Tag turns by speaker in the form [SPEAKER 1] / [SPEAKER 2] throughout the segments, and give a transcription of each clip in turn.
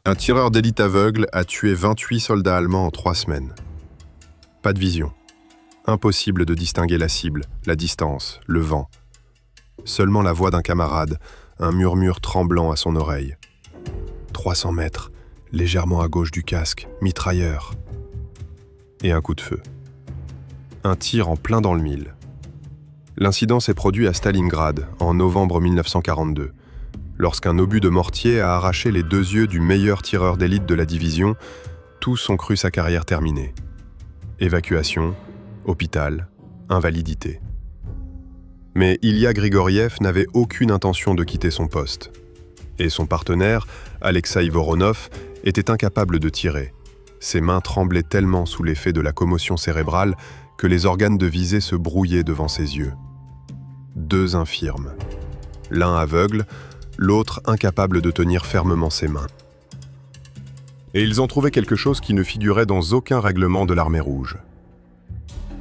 [SPEAKER 1] Un tireur d'élite aveugle a tué 28 soldats allemands en 3 semaines. Pas de vision. Impossible de distinguer la cible, la distance, le vent. Seulement la voix d'un camarade, un murmure tremblant à son oreille. 300 mètres, légèrement à gauche du casque, mitrailleur. Et un coup de feu. Un tir en plein dans le mille. L'incident s'est produit à Stalingrad, en novembre 1942, lorsqu'un obus de mortier a arraché les 2 yeux du meilleur tireur d'élite de la division. Tous ont cru sa carrière terminée. Évacuation, hôpital, invalidité. Mais Ilya Grigoriev n'avait aucune intention de quitter son poste. Et son partenaire, Alexeï Voronov, était incapable de tirer. Ses mains tremblaient tellement sous l'effet de la commotion cérébrale que les organes de visée se brouillaient devant ses yeux. 2 infirmes. L'un aveugle, l'autre incapable de tenir fermement ses mains. Et ils ont trouvé quelque chose qui ne figurait dans aucun règlement de l'armée rouge.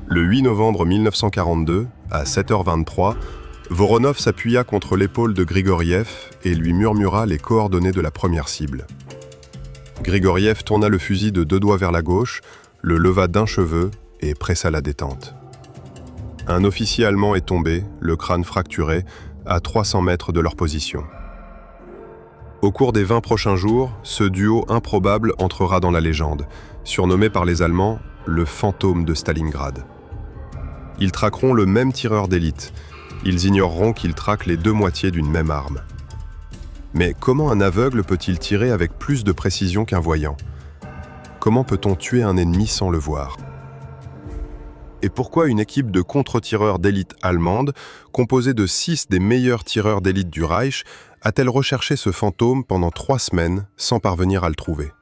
[SPEAKER 1] Le 8 novembre 1942, à 7h23, Voronov s'appuya contre l'épaule de Grigoriev et lui murmura les coordonnées de la première cible. Grigoriev tourna le fusil de 2 doigts vers la gauche, le leva d'un cheveu et pressa la détente. Un officier allemand est tombé, le crâne fracturé, à 300 mètres de leur position. Au cours des 20 prochains jours, ce duo improbable entrera dans la légende, surnommé par les Allemands le fantôme de Stalingrad. Ils traqueront le même tireur d'élite. Ils ignoreront qu'ils traquent les 2 moitiés d'une même arme. Mais comment un aveugle peut-il tirer avec plus de précision qu'un voyant? Comment peut-on tuer un ennemi sans le voir? Et pourquoi une équipe de contre-tireurs d'élite allemande, composée de 6 des meilleurs tireurs d'élite du Reich, a-t-elle recherché ce fantôme pendant 3 semaines sans parvenir à le trouver?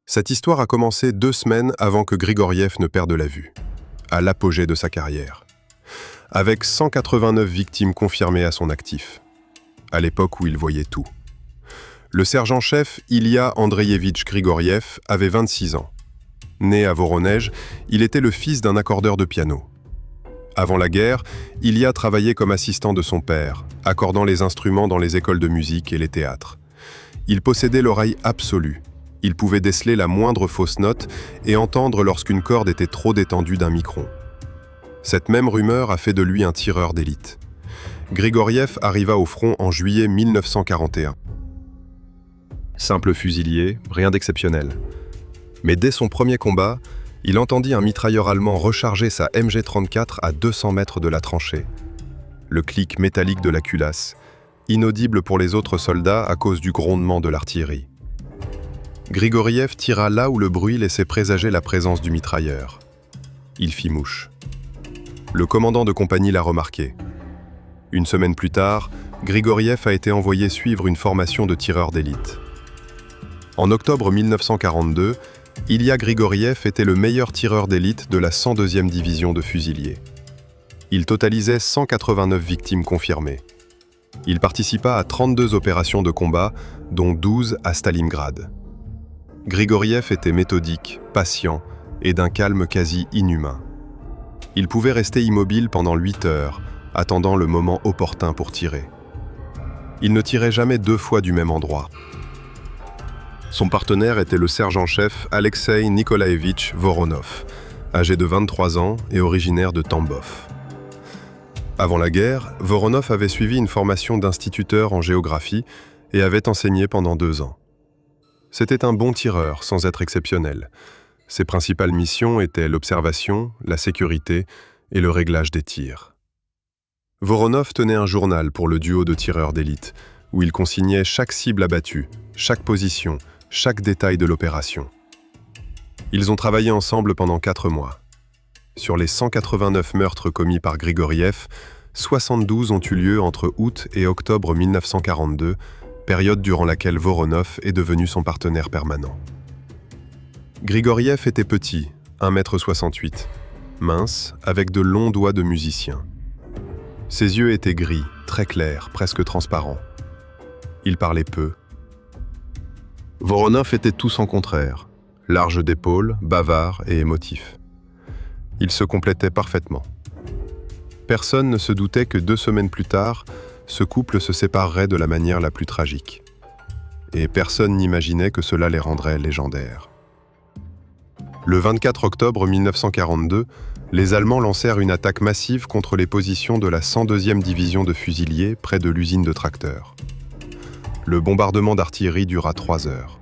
[SPEAKER 1] Cette histoire a commencé 2 semaines avant que Grigoriev ne perde la vue, à l'apogée de sa carrière, avec 189 victimes confirmées à son actif, à l'époque où il voyait tout. Le sergent-chef Ilya Andreevitch Grigoriev avait 26 ans. Né à Voronej, il était le fils d'un accordeur de piano. Avant la guerre, Ilya travaillait comme assistant de son père, accordant les instruments dans les écoles de musique et les théâtres. Il possédait l'oreille absolue. Il pouvait déceler la moindre fausse note et entendre lorsqu'une corde était trop détendue d'un micron. Cette même rumeur a fait de lui un tireur d'élite. Grigoriev arriva au front en juillet 1941. Simple fusilier, rien d'exceptionnel. Mais dès son premier combat, il entendit un mitrailleur allemand recharger sa MG34 à 200 mètres de la tranchée. Le clic métallique de la culasse, inaudible pour les autres soldats à cause du grondement de l'artillerie. Grigoriev tira là où le bruit laissait présager la présence du mitrailleur. Il fit mouche. Le commandant de compagnie l'a remarqué. Une semaine plus tard, Grigoriev a été envoyé suivre une formation de tireurs d'élite. En octobre 1942, Ilya Grigoriev était le meilleur tireur d'élite de la 102e division de fusiliers. Il totalisait 189 victimes confirmées. Il participa à 32 opérations de combat, dont 12 à Stalingrad. Grigoriev était méthodique, patient et d'un calme quasi inhumain. Il pouvait rester immobile pendant 8 heures, attendant le moment opportun pour tirer. Il ne tirait jamais 2 fois du même endroit. Son partenaire était le sergent-chef Alexeï Nikolaevitch Voronov, âgé de 23 ans et originaire de Tambov. Avant la guerre, Voronov avait suivi une formation d'instituteur en géographie et avait enseigné pendant 2 ans. C'était un bon tireur, sans être exceptionnel. Ses principales missions étaient l'observation, la sécurité et le réglage des tirs. Voronov tenait un journal pour le duo de tireurs d'élite, où il consignait chaque cible abattue, chaque position, chaque détail de l'opération. Ils ont travaillé ensemble pendant 4 mois. Sur les 189 meurtres commis par Grigoriev, 72 ont eu lieu entre août et octobre 1942, période durant laquelle Voronov est devenu son partenaire permanent. Grigoriev était petit, 1,68 m, mince, avec de longs doigts de musicien. Ses yeux étaient gris, très clairs, presque transparents. Il parlait peu. Voronov était tout son contraire, large d'épaules, bavard et émotif. Ils se complétaient parfaitement. Personne ne se doutait que 2 semaines plus tard, ce couple se séparerait de la manière la plus tragique. et personne n'imaginait que cela les rendrait légendaires. Le 24 octobre 1942, les Allemands lancèrent une attaque massive contre les positions de la 102e division de fusiliers près de l'usine de tracteurs. Le bombardement d'artillerie dura 3 heures.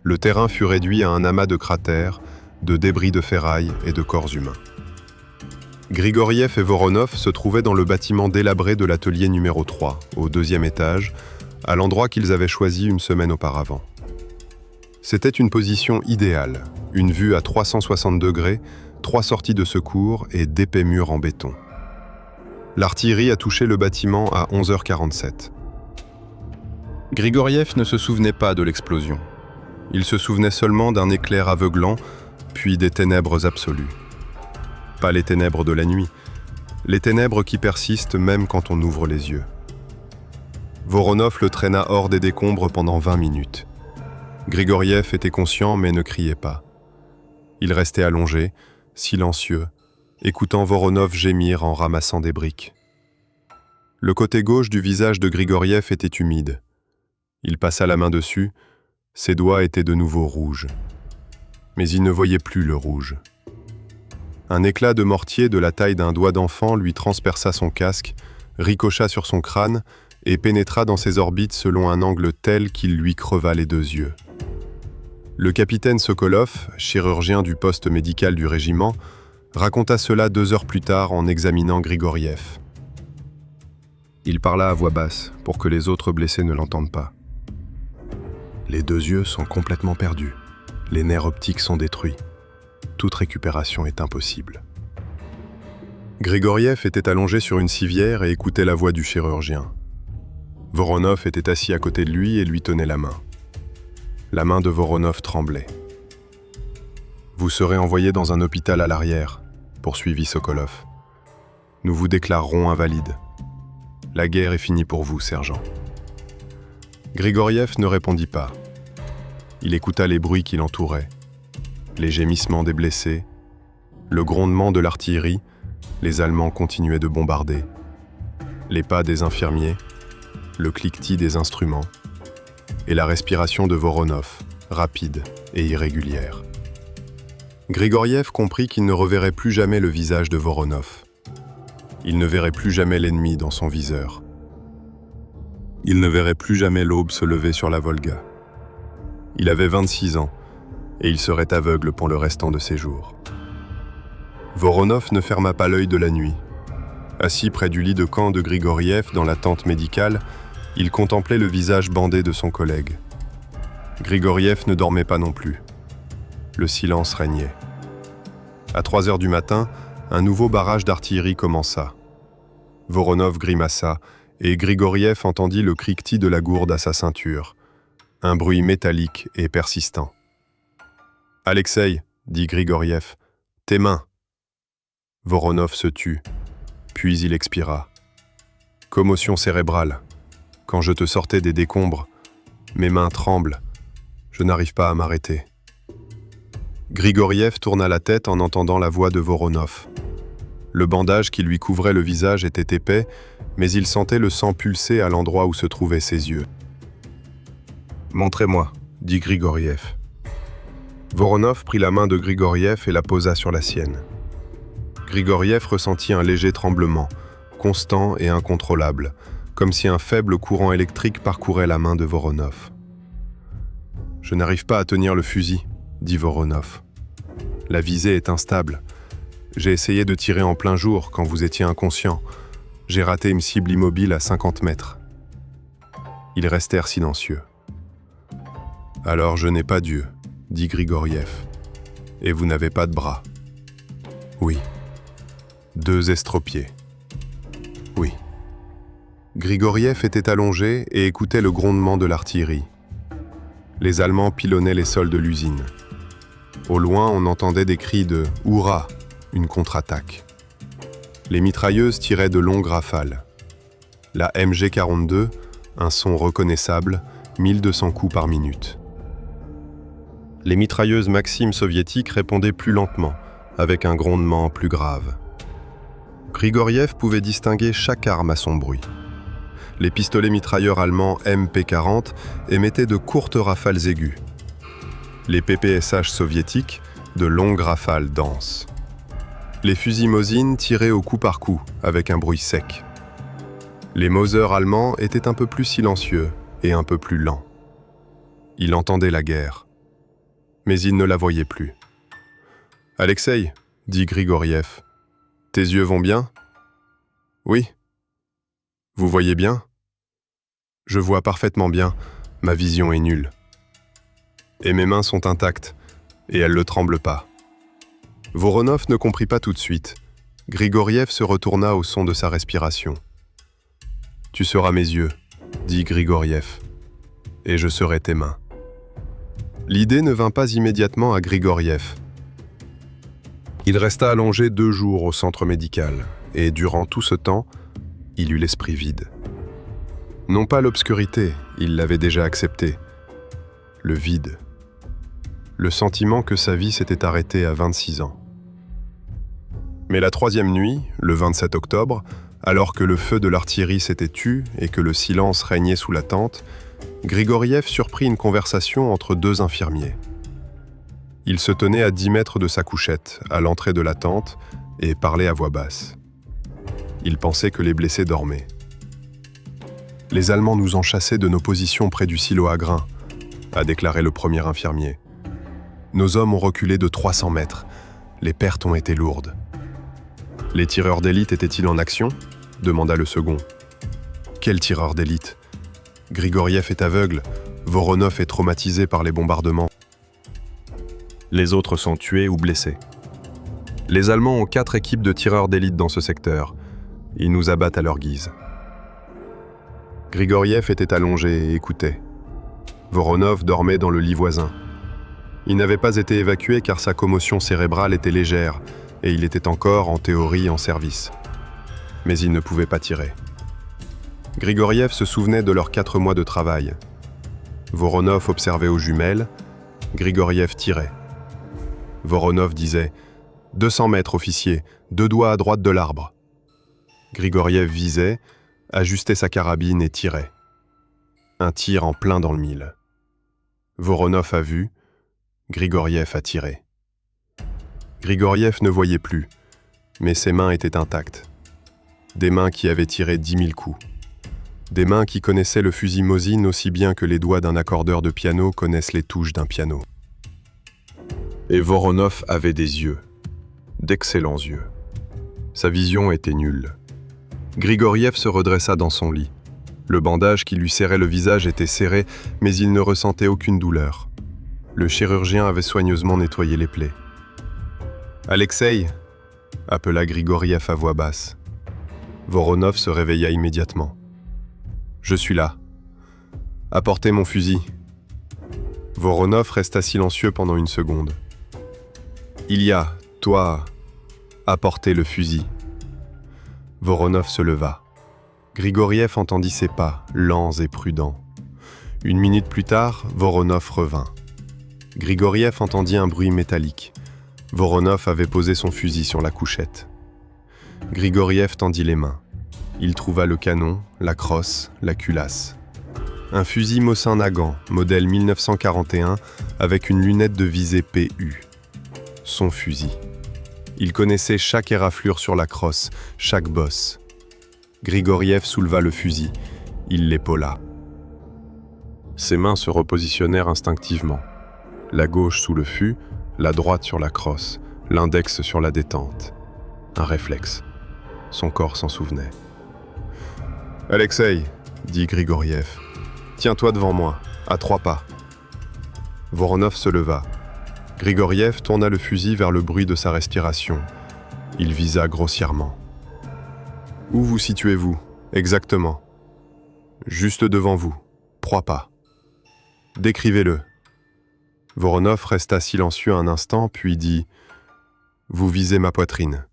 [SPEAKER 1] Le terrain fut réduit à un amas de cratères, de débris de ferraille et de corps humains. Grigoriev et Voronov se trouvaient dans le bâtiment délabré de l'atelier numéro 3, au 2e étage, à l'endroit qu'ils avaient choisi une semaine auparavant. C'était une position idéale, une vue à 360 degrés, 3 sorties de secours et d'épais murs en béton. L'artillerie a touché le bâtiment à 11h47. Grigoriev ne se souvenait pas de l'explosion. Il se souvenait seulement d'un éclair aveuglant, puis des ténèbres absolues. Pas les ténèbres de la nuit, les ténèbres qui persistent même quand on ouvre les yeux. Voronov le traîna hors des décombres pendant 20 minutes. Grigoriev était conscient mais ne criait pas. Il restait allongé, silencieux, écoutant Voronov gémir en ramassant des briques. Le côté gauche du visage de Grigoriev était humide. Il passa la main dessus, ses doigts étaient de nouveau rouges. Mais il ne voyait plus le rouge. Un éclat de mortier de la taille d'un doigt d'enfant lui transperça son casque, ricocha sur son crâne et pénétra dans ses orbites selon un angle tel qu'il lui creva les 2 yeux. Le capitaine Sokolov, chirurgien du poste médical du régiment, raconta cela 2 heures plus tard en examinant Grigoriev. Il parla à voix basse pour que les autres blessés ne l'entendent pas. Les 2 yeux sont complètement perdus. Les nerfs optiques sont détruits. Toute récupération est impossible. Grigoriev était allongé sur une civière et écoutait la voix du chirurgien. Voronov était assis à côté de lui et lui tenait la main. La main de Voronov tremblait. « Vous serez envoyé dans un hôpital à l'arrière », poursuivit Sokolov. « Nous vous déclarerons invalide. La guerre est finie pour vous, sergent. » Grigoriev ne répondit pas. Il écouta les bruits qui l'entouraient. Les gémissements des blessés, le grondement de l'artillerie, les Allemands continuaient de bombarder, les pas des infirmiers, le cliquetis des instruments, et la respiration de Voronov, rapide et irrégulière. Grigoriev comprit qu'il ne reverrait plus jamais le visage de Voronov. Il ne verrait plus jamais l'ennemi dans son viseur. Il ne verrait plus jamais l'aube se lever sur la Volga. Il avait 26 ans, et il serait aveugle pour le restant de ses jours. Voronov ne ferma pas l'œil de la nuit. Assis près du lit de camp de Grigoriev dans la tente médicale, il contemplait le visage bandé de son collègue. Grigoriev ne dormait pas non plus. Le silence régnait. À 3 heures du matin, un nouveau barrage d'artillerie commença. Voronov grimaça, et Grigoriev entendit le cliquetis de la gourde à sa ceinture, un bruit métallique et persistant. « Alexeï, dit Grigoriev, tes mains. » Voronov se tut, puis il expira. « Commotion cérébrale. Quand je te sortais des décombres, mes mains tremblent. Je n'arrive pas à m'arrêter. » Grigoriev tourna la tête en entendant la voix de Voronov. Le bandage qui lui couvrait le visage était épais, mais il sentait le sang pulser à l'endroit où se trouvaient ses yeux. « Montrez-moi, dit Grigoriev. » Voronov prit la main de Grigoriev et la posa sur la sienne. Grigoriev ressentit un léger tremblement, constant et incontrôlable, comme si un faible courant électrique parcourait la main de Voronov. « Je n'arrive pas à tenir le fusil, dit Voronov. La visée est instable. J'ai essayé de tirer en plein jour quand vous étiez inconscient. J'ai raté une cible immobile à 50 mètres. » Ils restèrent silencieux. « Alors je n'ai pas Dieu, dit Grigoriev. Et vous n'avez pas de bras. » « Oui. » « 2 estropiés. » « Oui. » Grigoriev était allongé et écoutait le grondement de l'artillerie. Les Allemands pilonnaient les sols de l'usine. Au loin, on entendait des cris de « Hurrah !» une contre-attaque. Les mitrailleuses tiraient de longues rafales. La MG-42, un son reconnaissable, 1200 coups par minute. Les mitrailleuses Maxim soviétiques répondaient plus lentement, avec un grondement plus grave. Grigoriev pouvait distinguer chaque arme à son bruit. Les pistolets mitrailleurs allemands MP40 émettaient de courtes rafales aiguës. Les PPSH soviétiques, de longues rafales denses. Les fusils Mosin tiraient au coup par coup, avec un bruit sec. Les Mauser allemands étaient un peu plus silencieux et un peu plus lents. Il entendait la guerre, mais il ne la voyait plus. « Alexei, dit Grigoriev, tes yeux vont bien ? » ?»« Oui. »« Vous voyez bien ? » ?»« Je vois parfaitement bien, ma vision est nulle. Et mes mains sont intactes, et elles ne tremblent pas. » Voronov ne comprit pas tout de suite. Grigoriev se retourna au son de sa respiration. « Tu seras mes yeux, dit Grigoriev, et je serai tes mains. » L'idée ne vint pas immédiatement à Grigoriev. Il resta allongé 2 jours au centre médical, et durant tout ce temps, il eut l'esprit vide. Non pas l'obscurité, il l'avait déjà accepté. Le vide. Le sentiment que sa vie s'était arrêtée à 26 ans. Mais la 3e nuit, le 27 octobre, alors que le feu de l'artillerie s'était tu et que le silence régnait sous la tente, Grigoriev surprit une conversation entre 2 infirmiers. Ils se tenaient à 10 mètres de sa couchette, à l'entrée de la tente, et parlaient à voix basse. Il pensait que les blessés dormaient. « Les Allemands nous ont chassés de nos positions près du silo à grains », a déclaré le premier infirmier. « Nos hommes ont reculé de 300 mètres. Les pertes ont été lourdes. »« Les tireurs d'élite étaient-ils en action ?» demanda le second. « Quel tireur d'élite ? Grigoriev est aveugle, Voronov est traumatisé par les bombardements. Les autres sont tués ou blessés. Les Allemands ont 4 équipes de tireurs d'élite dans ce secteur. Ils nous abattent à leur guise. » Grigoriev était allongé et écoutait. Voronov dormait dans le lit voisin. Il n'avait pas été évacué car sa commotion cérébrale était légère et il était encore, en théorie, en service. Mais il ne pouvait pas tirer. Grigoriev se souvenait de leurs 4 mois de travail. Voronov observait aux jumelles, Grigoriev tirait. Voronov disait « 200 mètres, officier, 2 doigts à droite de l'arbre. » Grigoriev visait, ajustait sa carabine et tirait. Un tir en plein dans le mille. Voronov a vu, Grigoriev a tiré. Grigoriev ne voyait plus, mais ses mains étaient intactes. Des mains qui avaient tiré 10 000 coups. Des mains qui connaissaient le fusil Mosin aussi bien que les doigts d'un accordeur de piano connaissent les touches d'un piano. Et Voronov avait des yeux, d'excellents yeux. Sa vision était nulle. Grigoriev se redressa dans son lit. Le bandage qui lui serrait le visage était serré, mais il ne ressentait aucune douleur. Le chirurgien avait soigneusement nettoyé les plaies. « Alexei » appela Grigoriev à voix basse. Voronov se réveilla immédiatement. « Je suis là. Apportez mon fusil. » Voronov resta silencieux pendant une seconde. « Il y a, toi, apportez le fusil. » Voronov se leva. Grigoriev entendit ses pas, lents et prudents. 1 minute plus tard, Voronov revint. Grigoriev entendit un bruit métallique. Voronov avait posé son fusil sur la couchette. Grigoriev tendit les mains. Il trouva le canon, la crosse, la culasse. Un fusil Mosin Nagant, modèle 1941, avec une lunette de visée PU. Son fusil. Il connaissait chaque éraflure sur la crosse, chaque bosse. Grigoriev souleva le fusil. Il l'épaula. Ses mains se repositionnèrent instinctivement. La gauche sous le fût, la droite sur la crosse, l'index sur la détente. Un réflexe. Son corps s'en souvenait. « Alexei, dit Grigoriev, tiens-toi devant moi, à 3 pas. » Voronov se leva. Grigoriev tourna le fusil vers le bruit de sa respiration. Il visa grossièrement. « Où vous situez-vous, exactement ? » ?»« Juste devant vous, 3 pas. » »« Décrivez-le. » Voronov resta silencieux un instant, puis dit « Vous visez ma poitrine,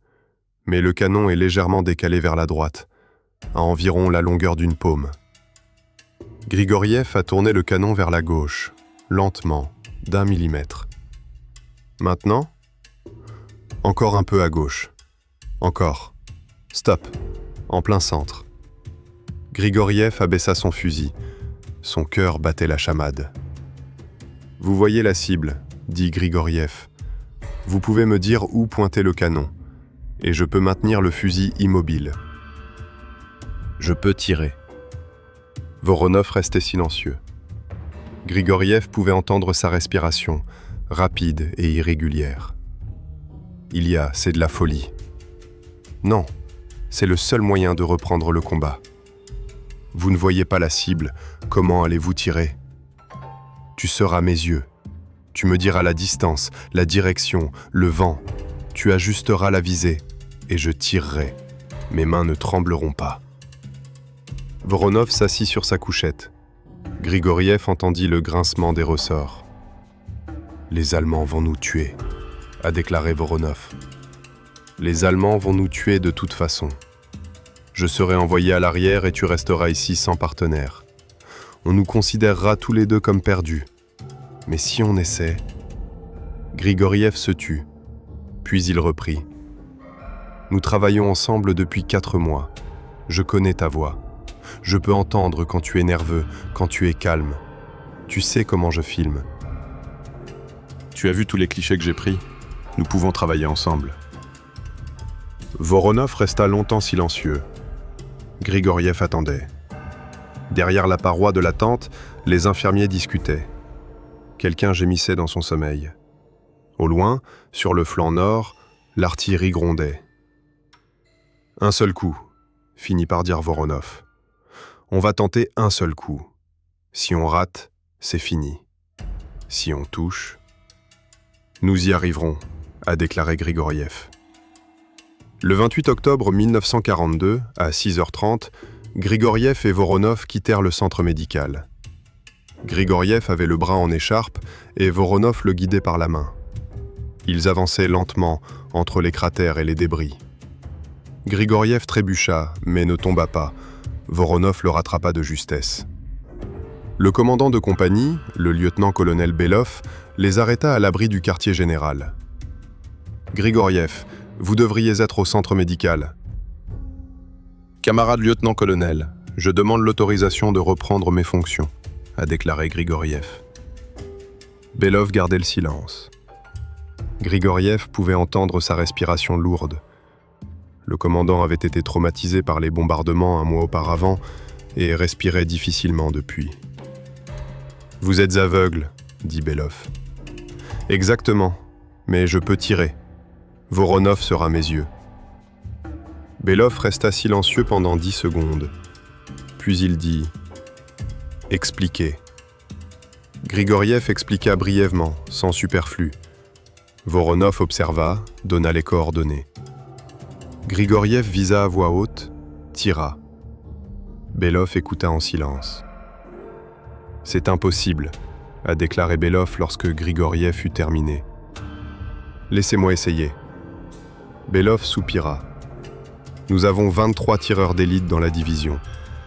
[SPEAKER 1] mais le canon est légèrement décalé vers la droite, à environ la longueur d'une paume. » Grigoriev a tourné le canon vers la gauche, lentement, d'1 millimètre. Maintenant, encore un peu à gauche. Encore. Stop. En plein centre. Grigoriev abaissa son fusil. Son cœur battait la chamade. « Vous voyez la cible, » dit Grigoriev. « Vous pouvez me dire où pointer le canon, et je peux maintenir le fusil immobile. Je peux tirer. » Voronov restait silencieux. Grigoriev pouvait entendre sa respiration, rapide et irrégulière. C'est de la folie. Non, c'est le seul moyen de reprendre le combat. Vous ne voyez pas la cible, comment allez-vous tirer? Tu seras mes yeux. Tu me diras la distance, la direction, le vent. Tu ajusteras la visée, et je tirerai. Mes mains ne trembleront pas. Voronov s'assit sur sa couchette. Grigoriev entendit le grincement des ressorts. « Les Allemands vont nous tuer », a déclaré Voronov. « Les Allemands vont nous tuer de toute façon. Je serai envoyé à l'arrière et tu resteras ici sans partenaire. On nous considérera tous les deux comme perdus. Mais si on essaie... » Grigoriev se tut, puis il reprit. « Nous travaillons ensemble depuis 4 mois. Je connais ta voix. Je peux entendre quand tu es nerveux, quand tu es calme. Tu sais comment je filme. Tu as vu tous les clichés que j'ai pris? Nous pouvons travailler ensemble. » Voronov resta longtemps silencieux. Grigoriev attendait. Derrière la paroi de la tente, les infirmiers discutaient. Quelqu'un gémissait dans son sommeil. Au loin, sur le flanc nord, l'artillerie grondait. « Un seul coup », finit par dire Voronov. « On va tenter un seul coup. Si on rate, c'est fini. Si on touche... » « Nous y arriverons », a déclaré Grigoriev. Le 28 octobre 1942, à 6h30, Grigoriev et Voronov quittèrent le centre médical. Grigoriev avait le bras en écharpe et Voronov le guidait par la main. Ils avançaient lentement entre les cratères et les débris. Grigoriev trébucha, mais ne tomba pas. Voronov le rattrapa de justesse. Le commandant de compagnie, le lieutenant-colonel Belov, les arrêta à l'abri du quartier général. « Grigoriev, vous devriez être au centre médical. »« Camarade lieutenant-colonel, je demande l'autorisation de reprendre mes fonctions, » a déclaré Grigoriev. Belov gardait le silence. Grigoriev pouvait entendre sa respiration lourde. Le commandant avait été traumatisé par les bombardements un mois auparavant et respirait difficilement depuis. « Vous êtes aveugle, » dit Belov. « Exactement, mais je peux tirer. Voronov sera mes yeux. » Belov resta silencieux pendant 10 secondes. Puis il dit « Expliquez. » Grigoriev expliqua brièvement, sans superflu. Voronov observa, donna les coordonnées. Grigoriev visa à voix haute, tira. Belov écouta en silence. « C'est impossible, » a déclaré Belov lorsque Grigoriev eut terminé. « Laissez-moi essayer. » Belov soupira. « Nous avons 23 tireurs d'élite dans la division.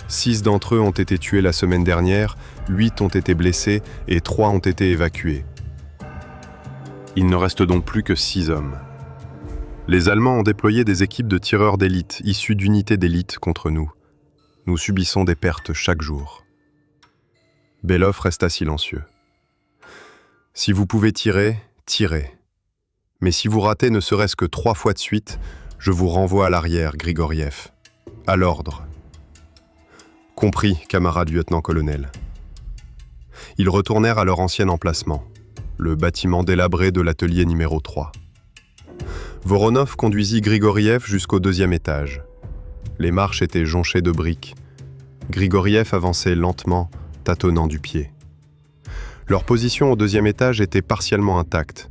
[SPEAKER 1] 6 d'entre eux ont été tués la semaine dernière, 8 ont été blessés et 3 ont été évacués. Il ne reste donc plus que 6 hommes. Les Allemands ont déployé des équipes de tireurs d'élite issus d'unités d'élite contre nous. Nous subissons des pertes chaque jour. » Belov resta silencieux. « Si vous pouvez tirer, tirez. Mais si vous ratez ne serait-ce que 3 fois de suite, je vous renvoie à l'arrière, Grigoriev. À l'ordre. » « Compris, camarade lieutenant-colonel. » Ils retournèrent à leur ancien emplacement, le bâtiment délabré de l'atelier numéro 3. Voronov conduisit Grigoriev jusqu'au 2e étage. Les marches étaient jonchées de briques. Grigoriev avançait lentement, tâtonnant du pied. Leur position au 2e étage était partiellement intacte.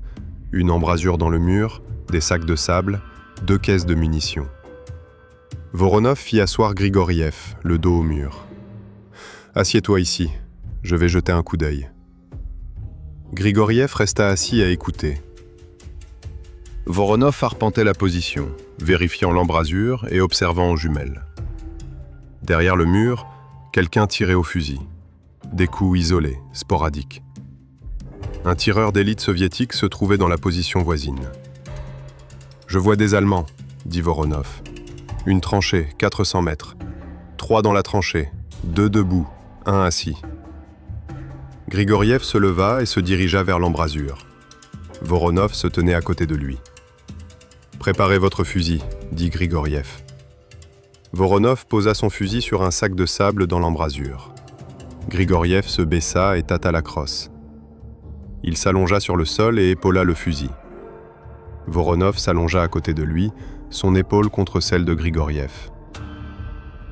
[SPEAKER 1] Une embrasure dans le mur, des sacs de sable, 2 caisses de munitions. Voronov fit asseoir Grigoriev, le dos au mur. « Assieds-toi ici, je vais jeter un coup d'œil. » Grigoriev resta assis à écouter. Voronov arpentait la position, vérifiant l'embrasure et observant aux jumelles. Derrière le mur, quelqu'un tirait au fusil. Des coups isolés, sporadiques. Un tireur d'élite soviétique se trouvait dans la position voisine. « Je vois des Allemands, » dit Voronov. « Une tranchée, 400 mètres. 3 dans la tranchée, 2 debout, 1 assis. Grigoriev se leva et se dirigea vers l'embrasure. Voronov se tenait à côté de lui. « Préparez votre fusil », dit Grigoriev. Voronov posa son fusil sur un sac de sable dans l'embrasure. Grigoriev se baissa et tâta la crosse. Il s'allongea sur le sol et épaula le fusil. Voronov s'allongea à côté de lui, son épaule contre celle de Grigoriev.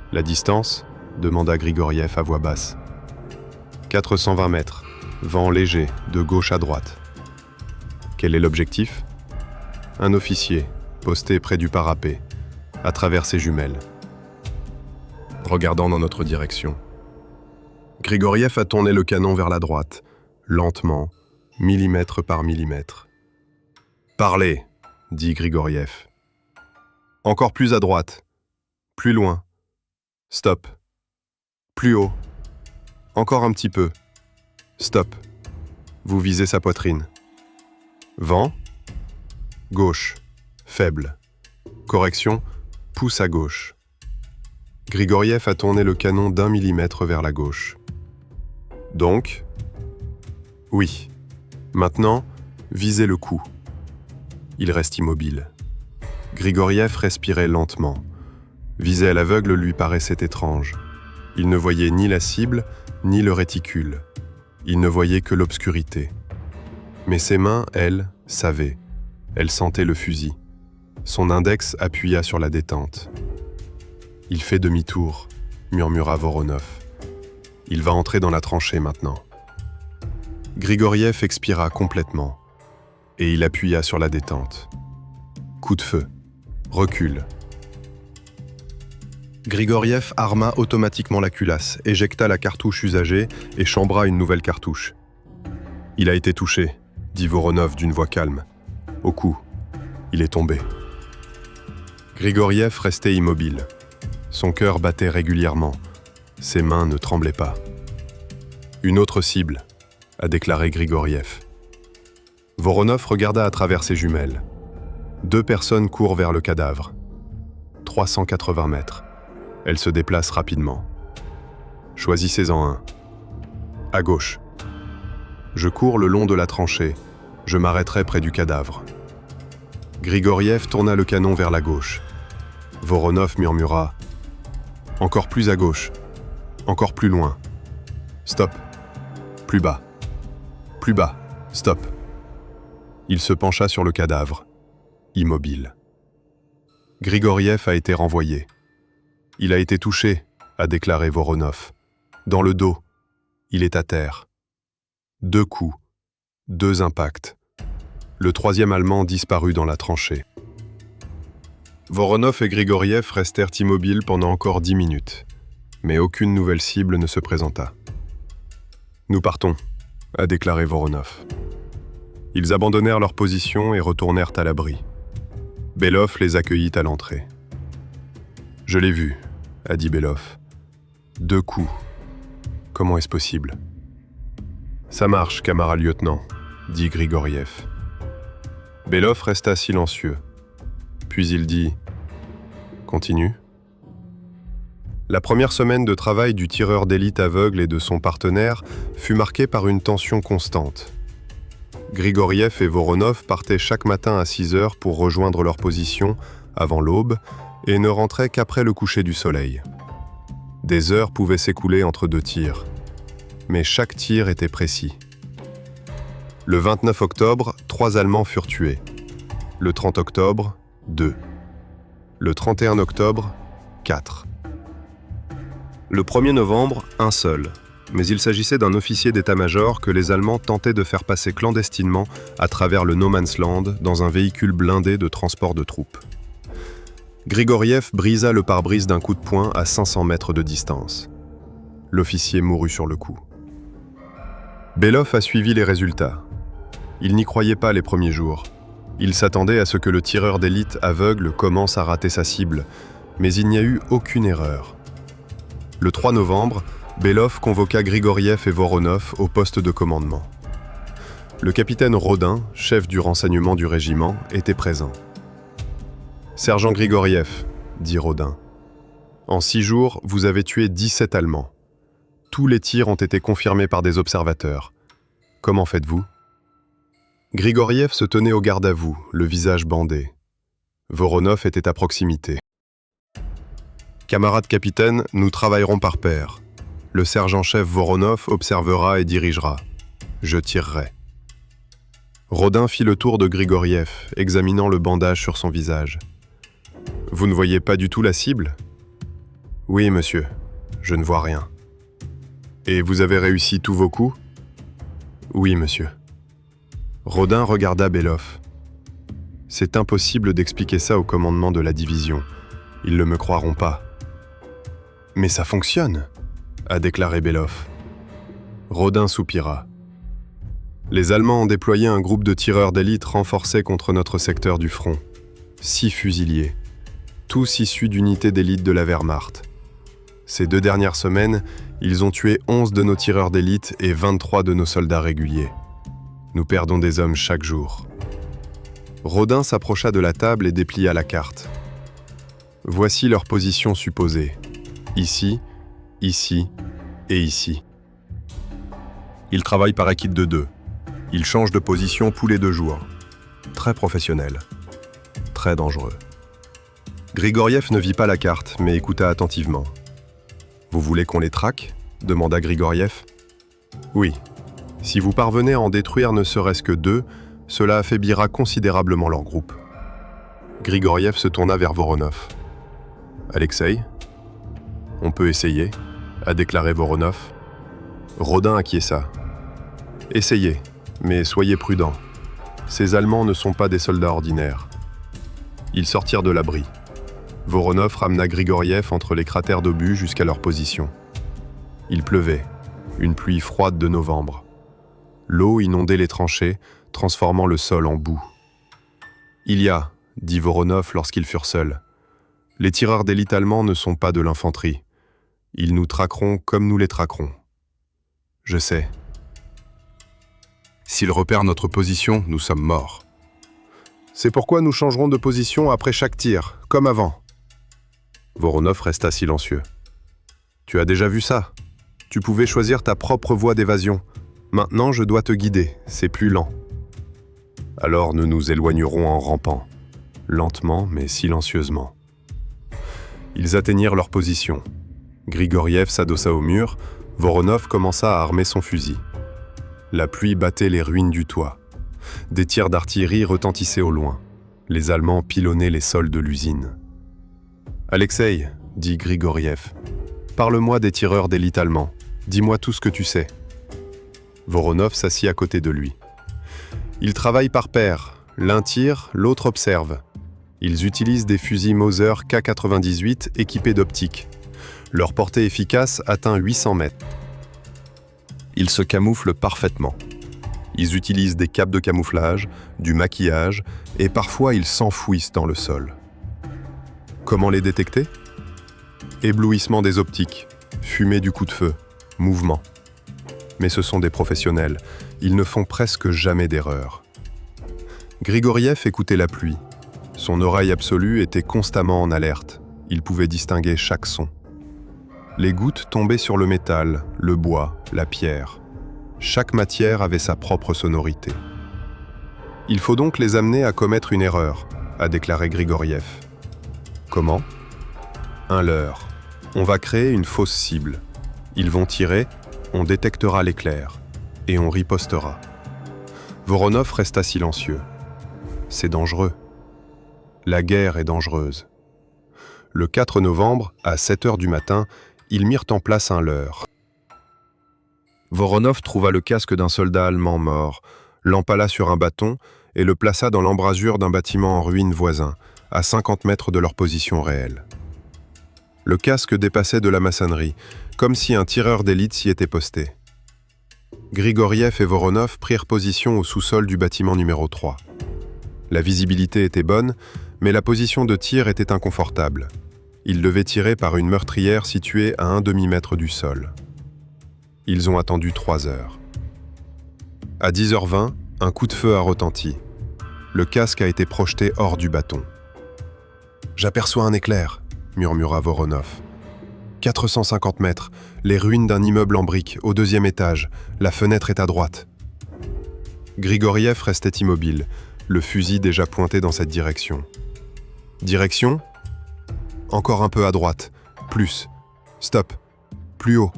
[SPEAKER 1] « La distance ?» demanda Grigoriev à voix basse. « 420 mètres, vent léger, de gauche à droite. » « Quel est l'objectif ? » « Un officier, posté près du parapet, à travers ses jumelles. » Regardant dans notre direction. Grigoriev a tourné le canon vers la droite, lentement, millimètre par millimètre. « Parlez !» dit Grigoriev. « Encore plus à droite. Plus loin. Stop. Plus haut. Encore un petit peu. Stop. Vous visez sa poitrine. Vent. Gauche. Faible. Correction. Pouce à gauche. » Grigoriev a tourné le canon d'1 millimètre vers la gauche. « Donc ? » ?»« Oui. Maintenant, visez le cou. » Il reste immobile. Grigoriev respirait lentement. Viser à l'aveugle lui paraissait étrange. Il ne voyait ni la cible, ni le réticule. Il ne voyait que l'obscurité. Mais ses mains, elles, savaient. Elles sentaient le fusil. Son index appuya sur la détente. « Il fait demi-tour », murmura Voronov. « Il va entrer dans la tranchée maintenant. » Grigoriev expira complètement, et il appuya sur la détente. Coup de feu. Recul. Grigoriev arma automatiquement la culasse, éjecta la cartouche usagée et chambra une nouvelle cartouche. « Il a été touché », dit Voronov d'une voix calme. « Au cou. Il est tombé. » Grigoriev restait immobile. Son cœur battait régulièrement. Ses mains ne tremblaient pas. « Une autre cible », a déclaré Grigoriev. Voronov regarda à travers ses jumelles. 2 personnes courent vers le cadavre. 380 mètres. Elles se déplacent rapidement. Choisissez-en un. À gauche. Je cours le long de la tranchée. Je m'arrêterai près du cadavre. Grigoriev tourna le canon vers la gauche. Voronov murmura « Encore plus à gauche. Encore plus loin. Stop. Plus bas. Plus bas. Stop. » Il se pencha sur le cadavre, immobile. Grigoriev a été renvoyé. « Il a été touché », a déclaré Voronov. « Dans le dos. Il est à terre. 2 coups. 2 impacts. Le 3e Allemand disparut dans la tranchée. » Voronov et Grigoriev restèrent immobiles pendant encore 10 minutes, mais aucune nouvelle cible ne se présenta. « Nous partons », a déclaré Voronov. Ils abandonnèrent leur position et retournèrent à l'abri. Belov les accueillit à l'entrée. « Je l'ai vu », a dit Belov. « 2 coups. Comment est-ce possible ?»« Ça marche, camarade lieutenant », dit Grigoriev. Belov resta silencieux. Puis il dit « Continue ». La première semaine de travail du tireur d'élite aveugle et de son partenaire fut marquée par une tension constante. Grigoriev et Voronov partaient chaque matin à 6 heures pour rejoindre leur position avant l'aube et ne rentraient qu'après le coucher du soleil. Des heures pouvaient s'écouler entre 2 tirs, mais chaque tir était précis. Le 29 octobre, 3 Allemands furent tués. Le 30 octobre, 2. Le 31 octobre, 4. Le 1er novembre, un seul, mais il s'agissait d'un officier d'état-major que les Allemands tentaient de faire passer clandestinement à travers le No Man's Land dans un véhicule blindé de transport de troupes. Grigoriev brisa le pare-brise d'un coup de poing à 500 mètres de distance. L'officier mourut sur le coup. Belov a suivi les résultats. Il n'y croyait pas les premiers jours. Il s'attendait à ce que le tireur d'élite aveugle commence à rater sa cible, mais il n'y a eu aucune erreur. Le 3 novembre, Belov convoqua Grigoriev et Voronov au poste de commandement. Le capitaine Rodin, chef du renseignement du régiment, était présent. « Sergent Grigoriev, dit Rodin, En 6 jours, vous avez tué 17 Allemands. Tous les tirs ont été confirmés par des observateurs. Comment faites-vous ? Grigoriev se tenait au garde à vous, le visage bandé. Voronov était à proximité. Camarade capitaine, nous travaillerons par paire. Le sergent-chef Voronov observera et dirigera. Je tirerai. Rodin fit le tour de Grigoriev, examinant le bandage sur son visage. Vous ne voyez pas du tout la cible ? Oui, monsieur, je ne vois rien. Et vous avez réussi tous vos coups ? Oui, monsieur. Rodin regarda Belov. C'est impossible d'expliquer ça au commandement de la division. Ils ne me croiront pas. Mais ça fonctionne, a déclaré Belov. Rodin soupira. Les Allemands ont déployé un groupe de tireurs d'élite renforcés contre notre secteur du front. 6 fusiliers, tous issus d'unités d'élite de la Wehrmacht. Ces 2 dernières semaines, ils ont tué 11 de nos tireurs d'élite et 23 de nos soldats réguliers. Nous perdons des hommes chaque jour. Rodin s'approcha de la table et déplia la carte. Voici leur position supposée. Ici, ici et ici. Ils travaillent par équipe de 2. Ils changent de position tous les 2 jours. Très professionnel. Très dangereux. Grigoriev ne vit pas la carte, mais écouta attentivement. « Vous voulez qu'on les traque ?» demanda Grigoriev. « Oui. Si vous parvenez à en détruire ne serait-ce que 2, cela affaiblira considérablement leur groupe. » Grigoriev se tourna vers Voronov. « Alexei ? On peut essayer, a déclaré Voronov. Rodin acquiesça. « Essayez, mais soyez prudents. Ces Allemands ne sont pas des soldats ordinaires. » Ils sortirent de l'abri. Voronov ramena Grigoriev entre les cratères d'obus jusqu'à leur position. Il pleuvait, une pluie froide de novembre. L'eau inondait les tranchées, transformant le sol en boue. « Il y a, dit Voronov lorsqu'ils furent seuls. Les tireurs d'élite allemands ne sont pas de l'infanterie. Ils nous traqueront comme nous les traquerons. Je sais. S'ils repèrent notre position, nous sommes morts. C'est pourquoi nous changerons de position après chaque tir, comme avant. » Voronov resta silencieux. « Tu as déjà vu ça. Tu pouvais choisir ta propre voie d'évasion. Maintenant, je dois te guider, c'est plus lent. » Alors nous nous éloignerons en rampant, lentement mais silencieusement. Ils atteignirent leur position. Grigoriev s'adossa au mur, Voronov commença à armer son fusil. La pluie battait les ruines du toit. Des tirs d'artillerie retentissaient au loin. Les Allemands pilonnaient les sols de l'usine. « Alexei, dit Grigoriev, parle-moi des tireurs d'élite allemands. Dis-moi tout ce que tu sais. » Voronov s'assit à côté de lui. « Ils travaillent par paire. L'un tire, l'autre observe. Ils utilisent des fusils Mauser K98 équipés d'optiques. Leur portée efficace atteint 800 mètres. Ils se camouflent parfaitement. Ils utilisent des capes de camouflage, du maquillage, et parfois ils s'enfouissent dans le sol. Comment les détecter ? Éblouissement des optiques, fumée du coup de feu, mouvement. Mais ce sont des professionnels, ils ne font presque jamais d'erreur. Grigoriev écoutait la pluie. Son oreille absolue était constamment en alerte. Il pouvait distinguer chaque son. Les gouttes tombaient sur le métal, le bois, la pierre. Chaque matière avait sa propre sonorité. « Il faut donc les amener à commettre une erreur », a déclaré Grigoriev. « Comment ? Un leurre. On va créer une fausse cible. Ils vont tirer, on détectera l'éclair, et on ripostera. » Voronov resta silencieux. « C'est dangereux. La guerre est dangereuse. » Le 4 novembre, à 7 heures du matin, ils mirent en place un leurre. Voronov trouva le casque d'un soldat allemand mort, l'empala sur un bâton et le plaça dans l'embrasure d'un bâtiment en ruine voisin, à 50 mètres de leur position réelle. Le casque dépassait de la maçonnerie, comme si un tireur d'élite s'y était posté. Grigoriev et Voronov prirent position au sous-sol du bâtiment numéro 3. La visibilité était bonne, mais la position de tir était inconfortable. Ils devaient tirer par une meurtrière située à un demi-mètre du sol. Ils ont attendu 3 heures. À 10h20, un coup de feu a retenti. Le casque a été projeté hors du bâton. « J'aperçois un éclair », murmura Voronov. 450 mètres, les ruines d'un immeuble en briques, au 2e étage. La fenêtre est à droite. » Grigoriev restait immobile, le fusil déjà pointé dans cette direction. Direction ? Encore un peu à droite. Plus. Stop. Plus haut.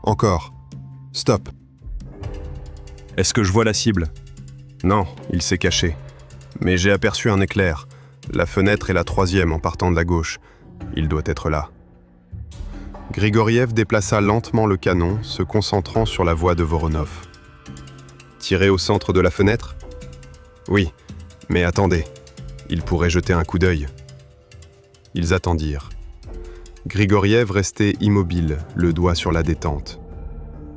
[SPEAKER 1] Encore. Stop.
[SPEAKER 2] Est-ce que je vois la cible ?
[SPEAKER 1] Non, il s'est caché. Mais j'ai aperçu un éclair. La fenêtre est la 3e en partant de la gauche. Il doit être là. Grigoriev déplaça lentement le canon, se concentrant sur la voix de Voronov. Tirer au centre de la fenêtre ? Oui, mais attendez, il pourrait jeter un coup d'œil. Ils attendirent. Grigoriev restait immobile, le doigt sur la détente.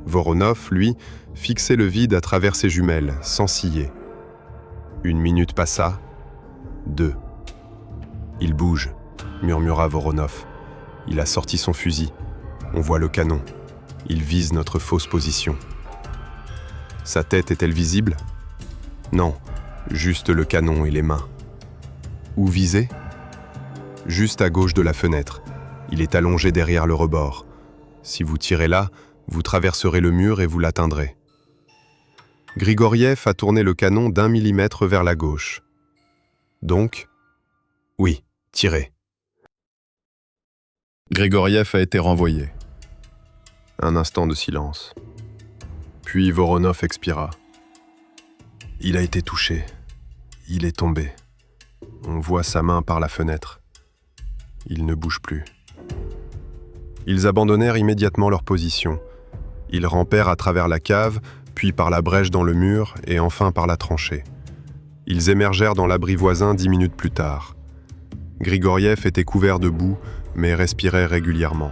[SPEAKER 1] Voronov, lui, fixait le vide à travers ses jumelles, sans ciller. 1 minute passa, 2. « Il bouge », murmura Voronov. Il a sorti son fusil. On voit le canon. Il vise notre fausse position. Sa tête est-elle visible ? Non, juste le canon et les mains. Où viser ? Juste à gauche de la fenêtre. Il est allongé derrière le rebord. Si vous tirez là, vous traverserez le mur et vous l'atteindrez. Grigoriev a tourné le canon d'1 millimètre vers la gauche. Donc, oui, tirez. Grigoriev a été renvoyé. Un instant de silence. Puis Voronov expira. Il a été touché. Il est tombé. On voit sa main par la fenêtre. Il ne bouge plus. Ils abandonnèrent immédiatement leur position. Ils rampèrent à travers la cave, puis par la brèche dans le mur et enfin par la tranchée. Ils émergèrent dans l'abri voisin 10 minutes plus tard. Grigoriev était couvert de boue, mais respirait régulièrement.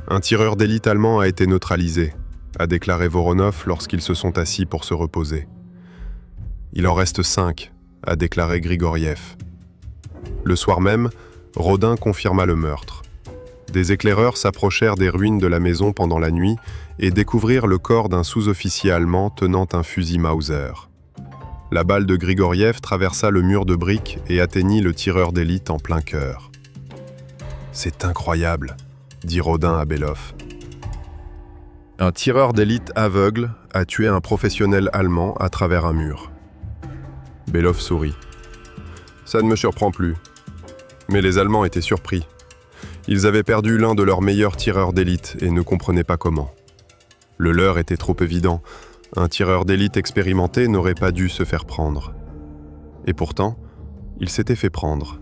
[SPEAKER 1] Un tireur d'élite allemand a été neutralisé, a déclaré Voronov lorsqu'ils se sont assis pour se reposer. Il en reste 5, a déclaré Grigoriev. Le soir même, Rodin confirma le meurtre. Des éclaireurs s'approchèrent des ruines de la maison pendant la nuit et découvrirent le corps d'un sous-officier allemand tenant un fusil Mauser. La balle de Grigoriev traversa le mur de briques et atteignit le tireur d'élite en plein cœur. « C'est incroyable », dit Rodin à Belov. Un tireur d'élite aveugle a tué un professionnel allemand à travers un mur. Belov sourit. « Ça ne me surprend plus. Mais les Allemands étaient surpris. Ils avaient perdu l'un de leurs meilleurs tireurs d'élite et ne comprenaient pas comment. Le leur était trop évident. Un tireur d'élite expérimenté n'aurait pas dû se faire prendre. Et pourtant, il s'était fait prendre.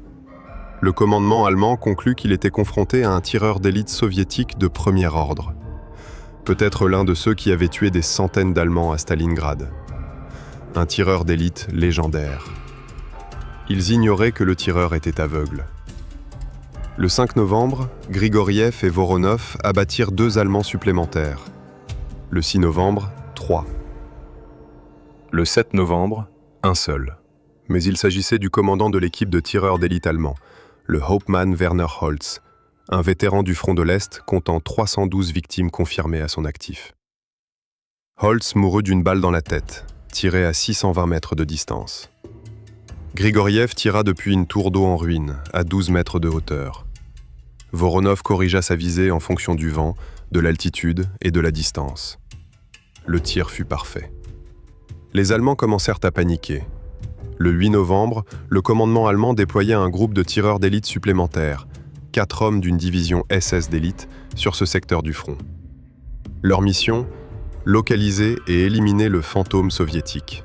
[SPEAKER 1] Le commandement allemand conclut qu'il était confronté à un tireur d'élite soviétique de premier ordre. Peut-être l'un de ceux qui avaient tué des centaines d'Allemands à Stalingrad. Un tireur d'élite légendaire. Ils ignoraient que le tireur était aveugle. Le 5 novembre, Grigoriev et Voronov abattirent 2 Allemands supplémentaires. Le 6 novembre, 3. Le 7 novembre, un seul. Mais il s'agissait du commandant de l'équipe de tireurs d'élite allemand, le Hauptmann Werner Holz, un vétéran du front de l'Est comptant 312 victimes confirmées à son actif. Holz mourut d'une balle dans la tête, tirée à 620 mètres de distance. Grigoriev tira depuis une tour d'eau en ruine, à 12 mètres de hauteur. Voronov corrigea sa visée en fonction du vent, de l'altitude et de la distance. Le tir fut parfait. Les Allemands commencèrent à paniquer. Le 8 novembre, le commandement allemand déployait un groupe de tireurs d'élite supplémentaires, 4 hommes d'une division SS d'élite, sur ce secteur du front. Leur mission ? Localiser et éliminer le fantôme soviétique.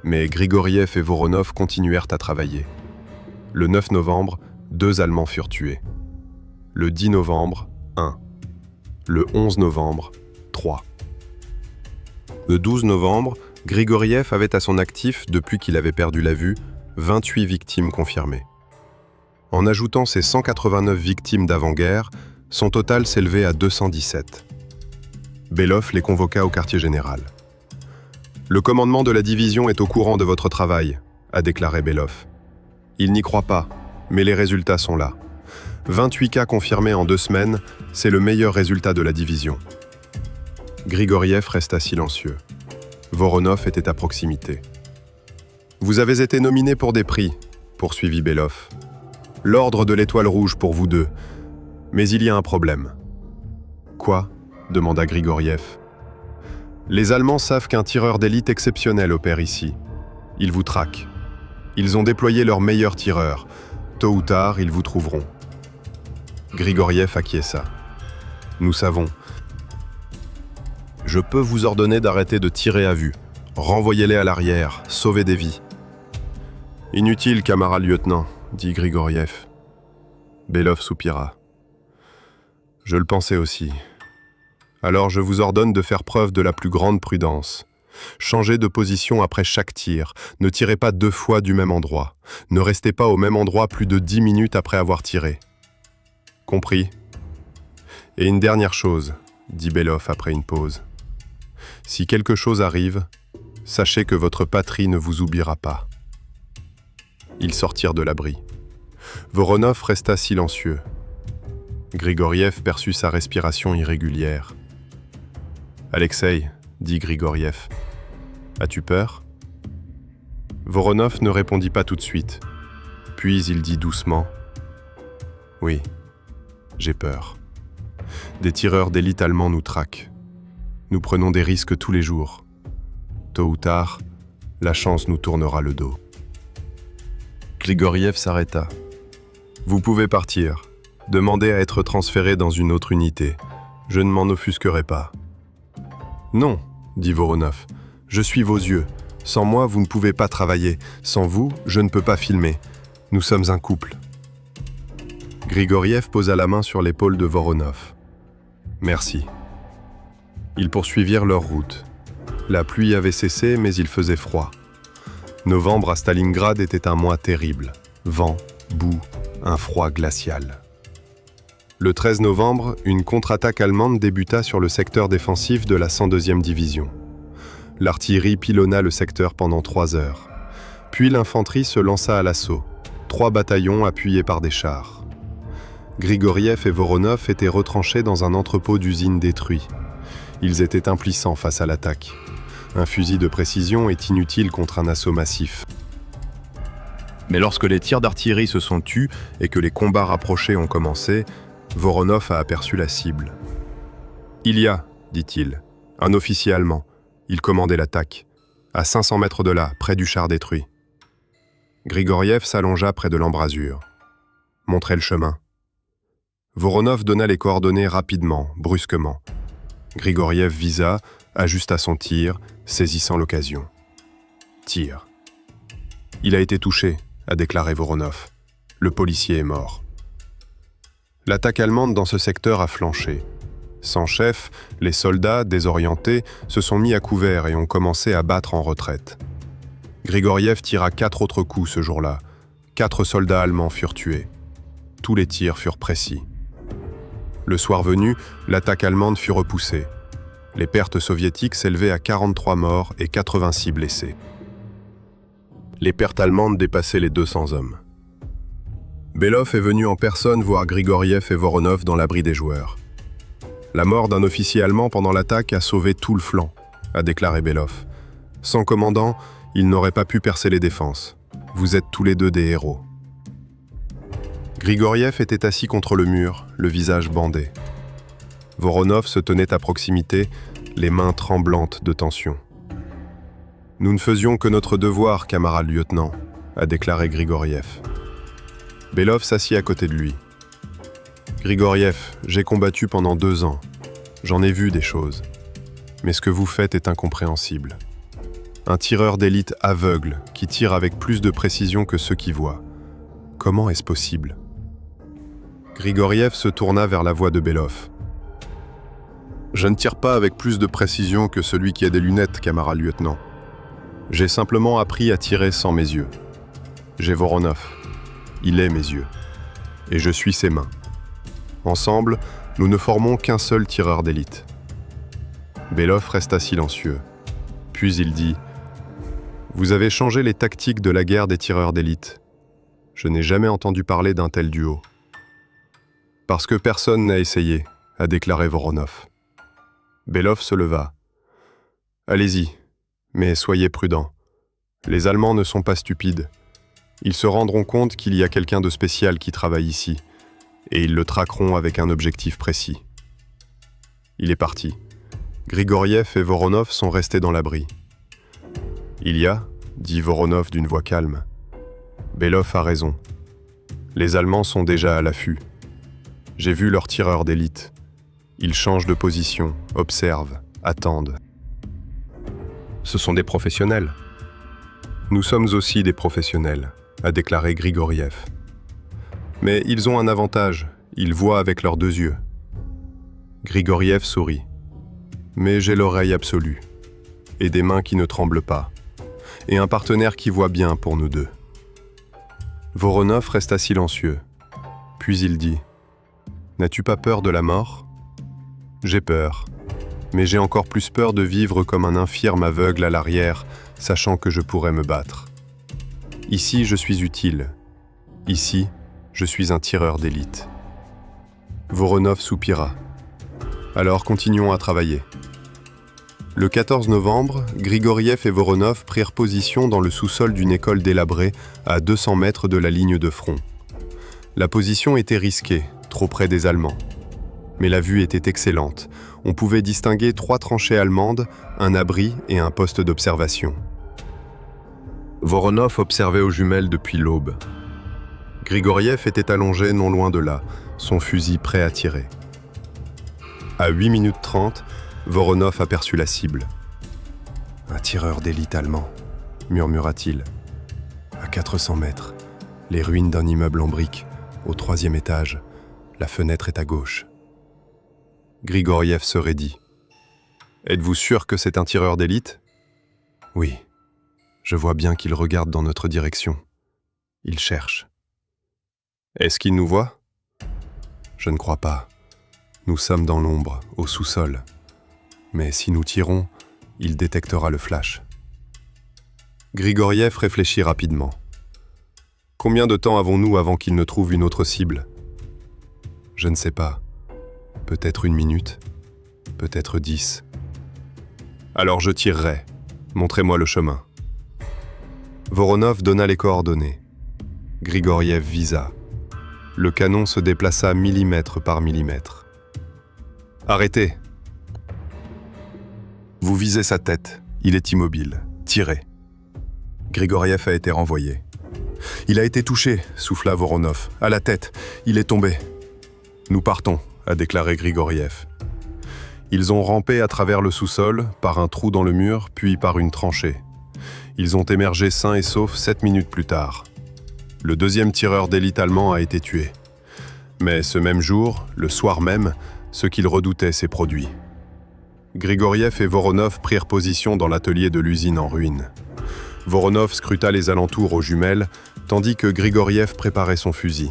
[SPEAKER 1] Mais Grigoriev et Voronov continuèrent à travailler. Le 9 novembre, 2 Allemands furent tués. Le 10 novembre, 1. Le 11 novembre, 3. Le 12 novembre, Grigoriev avait à son actif, depuis qu'il avait perdu la vue, 28 victimes confirmées. En ajoutant ses 189 victimes d'avant-guerre, son total s'élevait à 217. Belov les convoqua au quartier général. « Le commandement de la division est au courant de votre travail », a déclaré Belov. « Il n'y croit pas, mais les résultats sont là. 28 cas confirmés en 2 semaines, c'est le meilleur résultat de la division. » Grigoriev resta silencieux. Voronov était à proximité. « Vous avez été nominés pour des prix », poursuivit Belov. « L'ordre de l'Étoile Rouge pour vous 2. Mais il y a un problème. Quoi ? Demanda Grigoriev. Les Allemands savent qu'un tireur d'élite exceptionnel opère ici. Ils vous traquent. Ils ont déployé leurs meilleurs tireurs. Tôt ou tard, ils vous trouveront. Grigoriev acquiesça. Nous savons. Je peux vous ordonner d'arrêter de tirer à vue. Renvoyez-les à l'arrière, sauvez des vies. Inutile, camarade lieutenant, dit Grigoriev. Belov soupira. Je le pensais aussi. Alors je vous ordonne de faire preuve de la plus grande prudence. Changez de position après chaque tir. Ne tirez pas 2 fois du même endroit. Ne restez pas au même endroit plus de 10 minutes après avoir tiré. Compris ? Et une dernière chose, dit Belov après une pause. Si quelque chose arrive, sachez que votre patrie ne vous oubliera pas. Ils sortirent de l'abri. Voronov resta silencieux. Grigoriev perçut sa respiration irrégulière. « Alexeï, dit Grigoriev, as-tu peur ?» Voronov ne répondit pas tout de suite. Puis il dit doucement « Oui, j'ai peur. Des tireurs d'élite allemands nous traquent. Nous prenons des risques tous les jours. Tôt ou tard, la chance nous tournera le dos. » Grigoriev s'arrêta. « Vous pouvez partir. Demandez à être transféré dans une autre unité. Je ne m'en offusquerai pas. » « Non, dit Voronov, je suis vos yeux. Sans moi, vous ne pouvez pas travailler. Sans vous, je ne peux pas filmer. Nous sommes un couple. » Grigoriev posa la main sur l'épaule de Voronov. « Merci. » Ils poursuivirent leur route. La pluie avait cessé, mais il faisait froid. Novembre à Stalingrad était un mois terrible. Vent, boue, un froid glacial. Le 13 novembre, une contre-attaque allemande débuta sur le secteur défensif de la 102e division. L'artillerie pilonna le secteur pendant 3 heures. Puis l'infanterie se lança à l'assaut. 3 bataillons appuyés par des chars. Grigoriev et Voronov étaient retranchés dans un entrepôt d'usine détruit. Ils étaient impuissants face à l'attaque. Un fusil de précision est inutile contre un assaut massif. Mais lorsque les tirs d'artillerie se sont tus et que les combats rapprochés ont commencé, Voronov a aperçu la cible. « Il y a, dit-il, un officier allemand. Il commandait l'attaque. À 500 mètres de là, près du char détruit. » Grigoriev s'allongea près de l'embrasure. Montrait le chemin. Voronov donna les coordonnées rapidement, brusquement. Grigoriev visa, ajusta son tir, saisissant l'occasion. Tir. « Il a été touché, a déclaré Voronov. Le policier est mort. » L'attaque allemande dans ce secteur a flanché. Sans chef, les soldats, désorientés, se sont mis à couvert et ont commencé à battre en retraite. Grigoriev tira 4 autres coups ce jour-là. 4 soldats allemands furent tués. Tous les tirs furent précis. Le soir venu, l'attaque allemande fut repoussée. Les pertes soviétiques s'élevaient à 43 morts et 86 blessés. Les pertes allemandes dépassaient les 200 hommes. Belov est venu en personne voir Grigoriev et Voronov dans l'abri des joueurs. La mort d'un officier allemand pendant l'attaque a sauvé tout le flanc, a déclaré Belov. Sans commandant, il n'aurait pas pu percer les défenses. Vous êtes tous les deux des héros. Grigoriev était assis contre le mur, le visage bandé. Voronov se tenait à proximité, les mains tremblantes de tension. « Nous ne faisions que notre devoir, camarade lieutenant », a déclaré Grigoriev. Belov s'assit à côté de lui. « Grigoriev, j'ai combattu pendant 2 ans. J'en ai vu des choses. Mais ce que vous faites est incompréhensible. Un tireur d'élite aveugle qui tire avec plus de précision que ceux qui voient. Comment est-ce possible ?» Grigoriev se tourna vers la voix de Belov. « Je ne tire pas avec plus de précision que celui qui a des lunettes, camarade lieutenant. J'ai simplement appris à tirer sans mes yeux. J'ai Voronov. Il est mes yeux. Et je suis ses mains. Ensemble, nous ne formons qu'un seul tireur d'élite. » Belov resta silencieux. Puis il dit « Vous avez changé les tactiques de la guerre des tireurs d'élite. Je n'ai jamais entendu parler d'un tel duo. » « Parce que personne n'a essayé, » a déclaré Voronov. Belov se leva. « Allez-y, mais soyez prudents. Les Allemands ne sont pas stupides. Ils se rendront compte qu'il y a quelqu'un de spécial qui travaille ici, et ils le traqueront avec un objectif précis. Il est parti. Grigoriev et Voronov sont restés dans l'abri. « Il y a, dit Voronov d'une voix calme. Belov a raison. Les Allemands sont déjà à l'affût. J'ai vu leurs tireurs d'élite. Ils changent de position, observent, attendent. Ce sont des professionnels. Nous sommes aussi des professionnels, a déclaré Grigoriev. Mais ils ont un avantage, ils voient avec leurs deux yeux. Grigoriev sourit. Mais j'ai l'oreille absolue, et des mains qui ne tremblent pas, et un partenaire qui voit bien pour nous deux. Voronov resta silencieux, puis il dit « N'as-tu pas peur de la mort ?»« J'ai peur, mais j'ai encore plus peur de vivre comme un infirme aveugle à l'arrière, sachant que je pourrais me battre. Ici, je suis utile. Ici, je suis un tireur d'élite. » Voronov soupira. « Alors continuons à travailler. » Le 14 novembre, Grigoriev et Voronov prirent position dans le sous-sol d'une école délabrée à 200 mètres de la ligne de front. La position était risquée, trop près des Allemands. Mais la vue était excellente. On pouvait distinguer 3 tranchées allemandes, un abri et un poste d'observation. Voronov observait aux jumelles depuis l'aube. Grigoriev était allongé non loin de là, son fusil prêt à tirer. À 8 minutes 30, Voronov aperçut la cible. « Un tireur d'élite allemand », murmura-t-il. À 400 mètres, les ruines d'un immeuble en briques, au 3e étage, la fenêtre est à gauche. Grigoriev se raidit. « Êtes-vous sûr que c'est un tireur d'élite ?»« Oui, je vois bien qu'il regarde dans notre direction. Il cherche. »« Est-ce qu'il nous voit ?»« Je ne crois pas. Nous sommes dans l'ombre, au sous-sol. Mais si nous tirons, il détectera le flash. » Grigoriev réfléchit rapidement. « Combien de temps avons-nous avant qu'il ne trouve une autre cible ? » « Je ne sais pas. Peut-être 1 minute, peut-être 10. »« Alors je tirerai. Montrez-moi le chemin. » Voronov donna les coordonnées. Grigoriev visa. Le canon se déplaça millimètre par millimètre. « Arrêtez !» « Vous visez sa tête. Il est immobile. Tirez. » Grigoriev a été renvoyé. « Il a été touché, » souffla Voronov. « À la tête. Il est tombé. »« Nous partons, » a déclaré Grigoriev. Ils ont rampé à travers le sous-sol, par un trou dans le mur, puis par une tranchée. Ils ont émergé sains et saufs 7 minutes plus tard. Le 2e tireur d'élite allemand a été tué. Mais ce même jour, le soir même, ce qu'ils redoutaient s'est produit. Grigoriev et Voronov prirent position dans l'atelier de l'usine en ruine. Voronov scruta les alentours aux jumelles, tandis que Grigoriev préparait son fusil.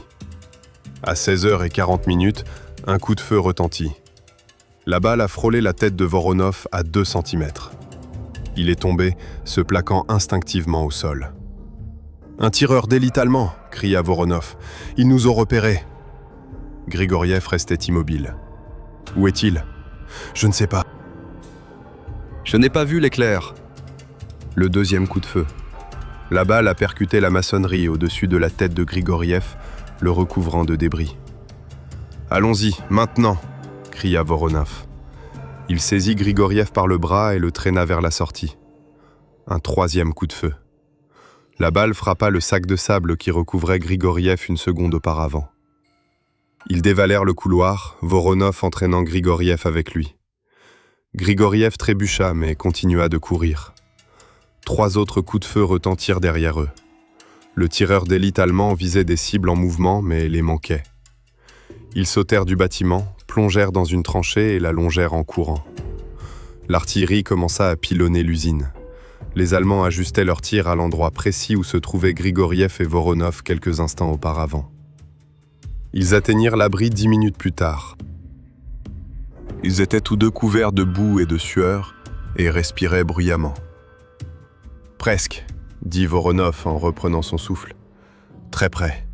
[SPEAKER 1] À 16h40, un coup de feu retentit. La balle a frôlé la tête de Voronov à 2 cm. Il est tombé, se plaquant instinctivement au sol. « Un tireur d'élite allemand !» cria Voronov. « Ils nous ont repérés !» Grigoriev restait immobile. « Où est-il ? » ?»« Je ne sais pas. »« Je n'ai pas vu l'éclair. » Le 2e coup de feu. La balle a percuté la maçonnerie au-dessus de la tête de Grigoriev, le recouvrant de débris. « Allons-y, maintenant !» cria Voronov. Il saisit Grigoriev par le bras et le traîna vers la sortie. Un 3e coup de feu. La balle frappa le sac de sable qui recouvrait Grigoriev une seconde auparavant. Ils dévalèrent le couloir, Voronov entraînant Grigoriev avec lui. Grigoriev trébucha mais continua de courir. 3 autres coups de feu retentirent derrière eux. Le tireur d'élite allemand visait des cibles en mouvement mais les manquait. Ils sautèrent du bâtiment, plongèrent dans une tranchée et la longèrent en courant. L'artillerie commença à pilonner l'usine. Les Allemands ajustaient leurs tirs à l'endroit précis où se trouvaient Grigoriev et Voronov quelques instants auparavant. Ils atteignirent l'abri 10 minutes plus tard. Ils étaient tous deux couverts de boue et de sueur et respiraient bruyamment. « Presque », dit Voronov en reprenant son souffle. « Très près. »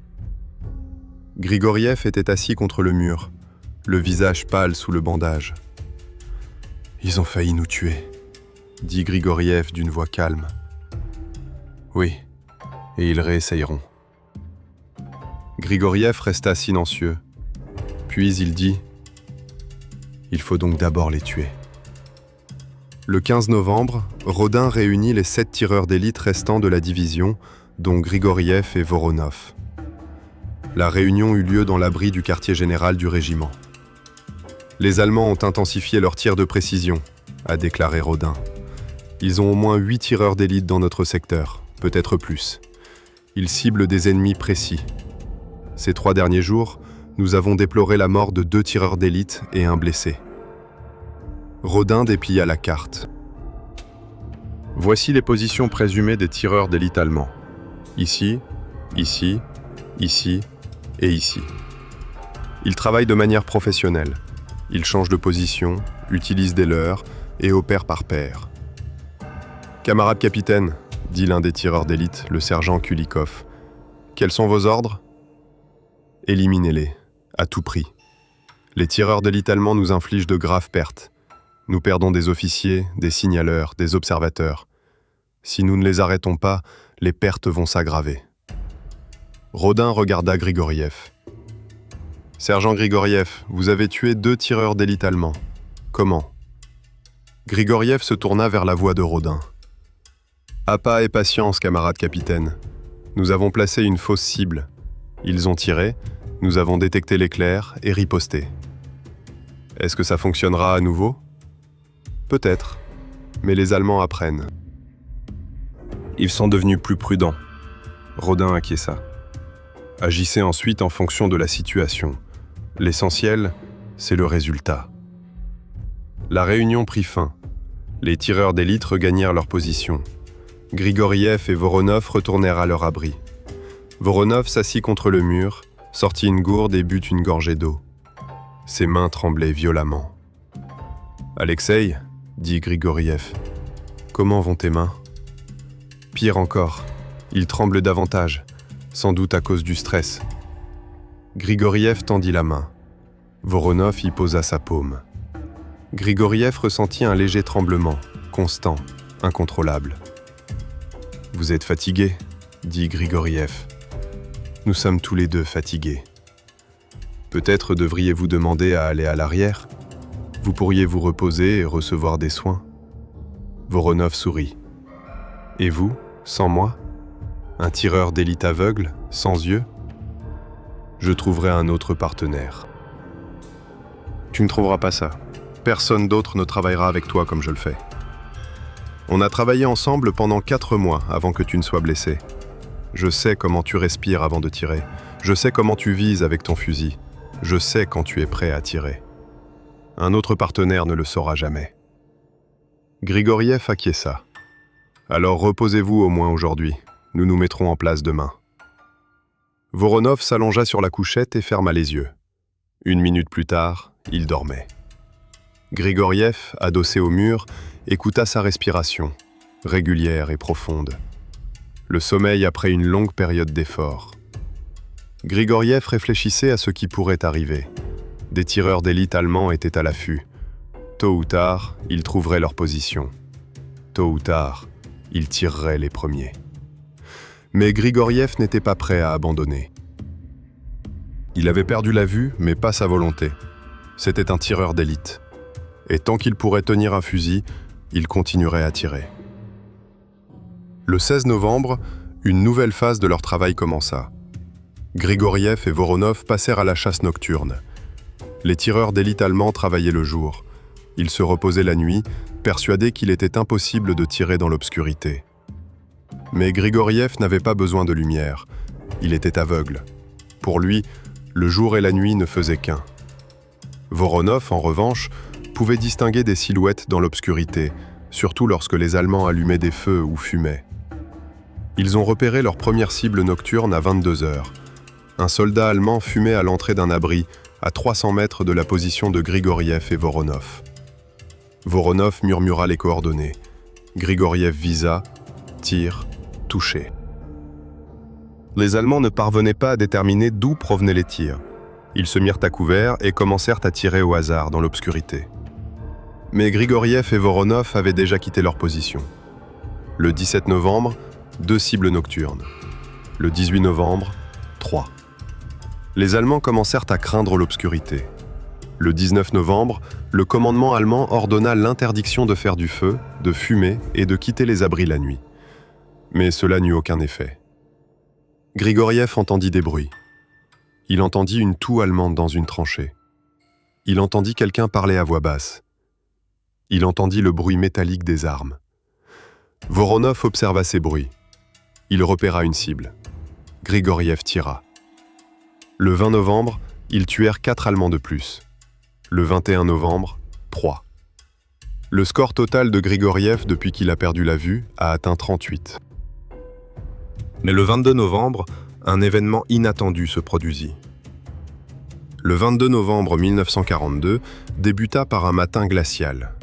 [SPEAKER 1] Grigoriev était assis contre le mur, le visage pâle sous le bandage. « Ils ont failli nous tuer », dit Grigoriev d'une voix calme. « Oui, et ils réessayeront. » Grigoriev resta silencieux, Puis il dit « Il faut donc d'abord les tuer ». Le 15 novembre, Rodin réunit les 7 tireurs d'élite restants de la division, dont Grigoriev et Voronov. La réunion eut lieu dans l'abri du quartier général du régiment. Les Allemands ont intensifié leurs tirs de précision, a déclaré Rodin. Ils ont au moins 8 tireurs d'élite dans notre secteur, peut-être plus. Ils ciblent des ennemis précis. Ces 3 derniers jours, nous avons déploré la mort de 2 tireurs d'élite et un blessé. Rodin déplia la carte. Voici les positions présumées des tireurs d'élite allemands. Ici, ici, ici et ici. Ils travaillent de manière professionnelle. Ils changent de position, utilisent des leurres et opèrent par paires. « Camarade capitaine », dit l'un des tireurs d'élite, le sergent Kulikov, « quels sont vos ordres ?»« Éliminez-les, à tout prix. Les tireurs d'élite allemands nous infligent de graves pertes. Nous perdons des officiers, des signaleurs, des observateurs. Si nous ne les arrêtons pas, les pertes vont s'aggraver. » Rodin regarda Grigoriev. « Sergent Grigoriev, vous avez tué 2 tireurs d'élite allemands. Comment ?» Grigoriev se tourna vers la voix de Rodin. « Appât et patience, camarade capitaine. Nous avons placé une fausse cible. Ils ont tiré, nous avons détecté l'éclair et riposté. Est-ce que ça fonctionnera à nouveau ? Peut-être, mais les Allemands apprennent. » Ils sont devenus plus prudents. Rodin acquiesça. Agissez ensuite en fonction de la situation. L'essentiel, c'est le résultat. La réunion prit fin. Les tireurs d'élite regagnèrent leur position. Grigoriev et Voronov retournèrent à leur abri. Voronov s'assit contre le mur, sortit une gourde et but une gorgée d'eau. Ses mains tremblaient violemment. « Alexeï, dit Grigoriev, comment vont tes mains ? Pire encore, ils tremblent davantage, sans doute à cause du stress. » Grigoriev tendit la main. Voronov y posa sa paume. Grigoriev ressentit un léger tremblement, constant, incontrôlable. « Vous êtes fatigué, dit Grigoriev. Nous sommes tous les deux fatigués. Peut-être devriez-vous demander à aller à l'arrière ? Vous pourriez vous reposer et recevoir des soins. » Voronov sourit. « Et vous, sans moi ? Un tireur d'élite aveugle, sans yeux ? Je trouverai un autre partenaire. » Tu ne trouveras pas ça. Personne d'autre ne travaillera avec toi comme je le fais. On a travaillé ensemble pendant 4 mois avant que tu ne sois blessé. Je sais comment tu respires avant de tirer. Je sais comment tu vises avec ton fusil. Je sais quand tu es prêt à tirer. Un autre partenaire ne le saura jamais. Grigoriev acquiesça. Alors reposez-vous au moins aujourd'hui. Nous nous mettrons en place demain. Voronov s'allongea sur la couchette et ferma les yeux. 1 minute plus tard, il dormait. Grigoriev, adossé au mur, écouta sa respiration, régulière et profonde. Le sommeil après une longue période d'effort. Grigoriev réfléchissait à ce qui pourrait arriver. Des tireurs d'élite allemands étaient à l'affût. Tôt ou tard, ils trouveraient leur position. Tôt ou tard, ils tireraient les premiers. Mais Grigoriev n'était pas prêt à abandonner. Il avait perdu la vue, mais pas sa volonté. C'était un tireur d'élite. Et tant qu'il pourrait tenir un fusil, il continuerait à tirer. Le 16 novembre, une nouvelle phase de leur travail commença. Grigoriev et Voronov passèrent à la chasse nocturne. Les tireurs d'élite allemands travaillaient le jour. Ils se reposaient la nuit, persuadés qu'il était impossible de tirer dans l'obscurité. Mais Grigoriev n'avait pas besoin de lumière. Il était aveugle. Pour lui, le jour et la nuit ne faisaient qu'un. Voronov, en revanche, pouvait distinguer des silhouettes dans l'obscurité, surtout lorsque les Allemands allumaient des feux ou fumaient. Ils ont repéré leur première cible nocturne à 22 heures. Un soldat allemand fumait à l'entrée d'un abri, à 300 mètres de la position de Grigoriev et Voronov. Voronov murmura les coordonnées. Grigoriev visa, tire, touché. Les Allemands ne parvenaient pas à déterminer d'où provenaient les tirs. Ils se mirent à couvert et commencèrent à tirer au hasard dans l'obscurité. Mais Grigoriev et Voronov avaient déjà quitté leur position. Le 17 novembre, 2 cibles nocturnes. Le 18 novembre, 3. Les Allemands commencèrent à craindre l'obscurité. Le 19 novembre, le commandement allemand ordonna l'interdiction de faire du feu, de fumer et de quitter les abris la nuit. Mais cela n'eut aucun effet. Grigoriev entendit des bruits. Il entendit une toux allemande dans une tranchée. Il entendit quelqu'un parler à voix basse. Il entendit le bruit métallique des armes. Voronov observa ces bruits. Il repéra une cible. Grigoriev tira. Le 20 novembre, ils tuèrent 4 Allemands de plus. Le 21 novembre, 3. Le score total de Grigoriev depuis qu'il a perdu la vue a atteint 38. Mais le 22 novembre, un événement inattendu se produisit. Le 22 novembre 1942 débuta par un matin glacial.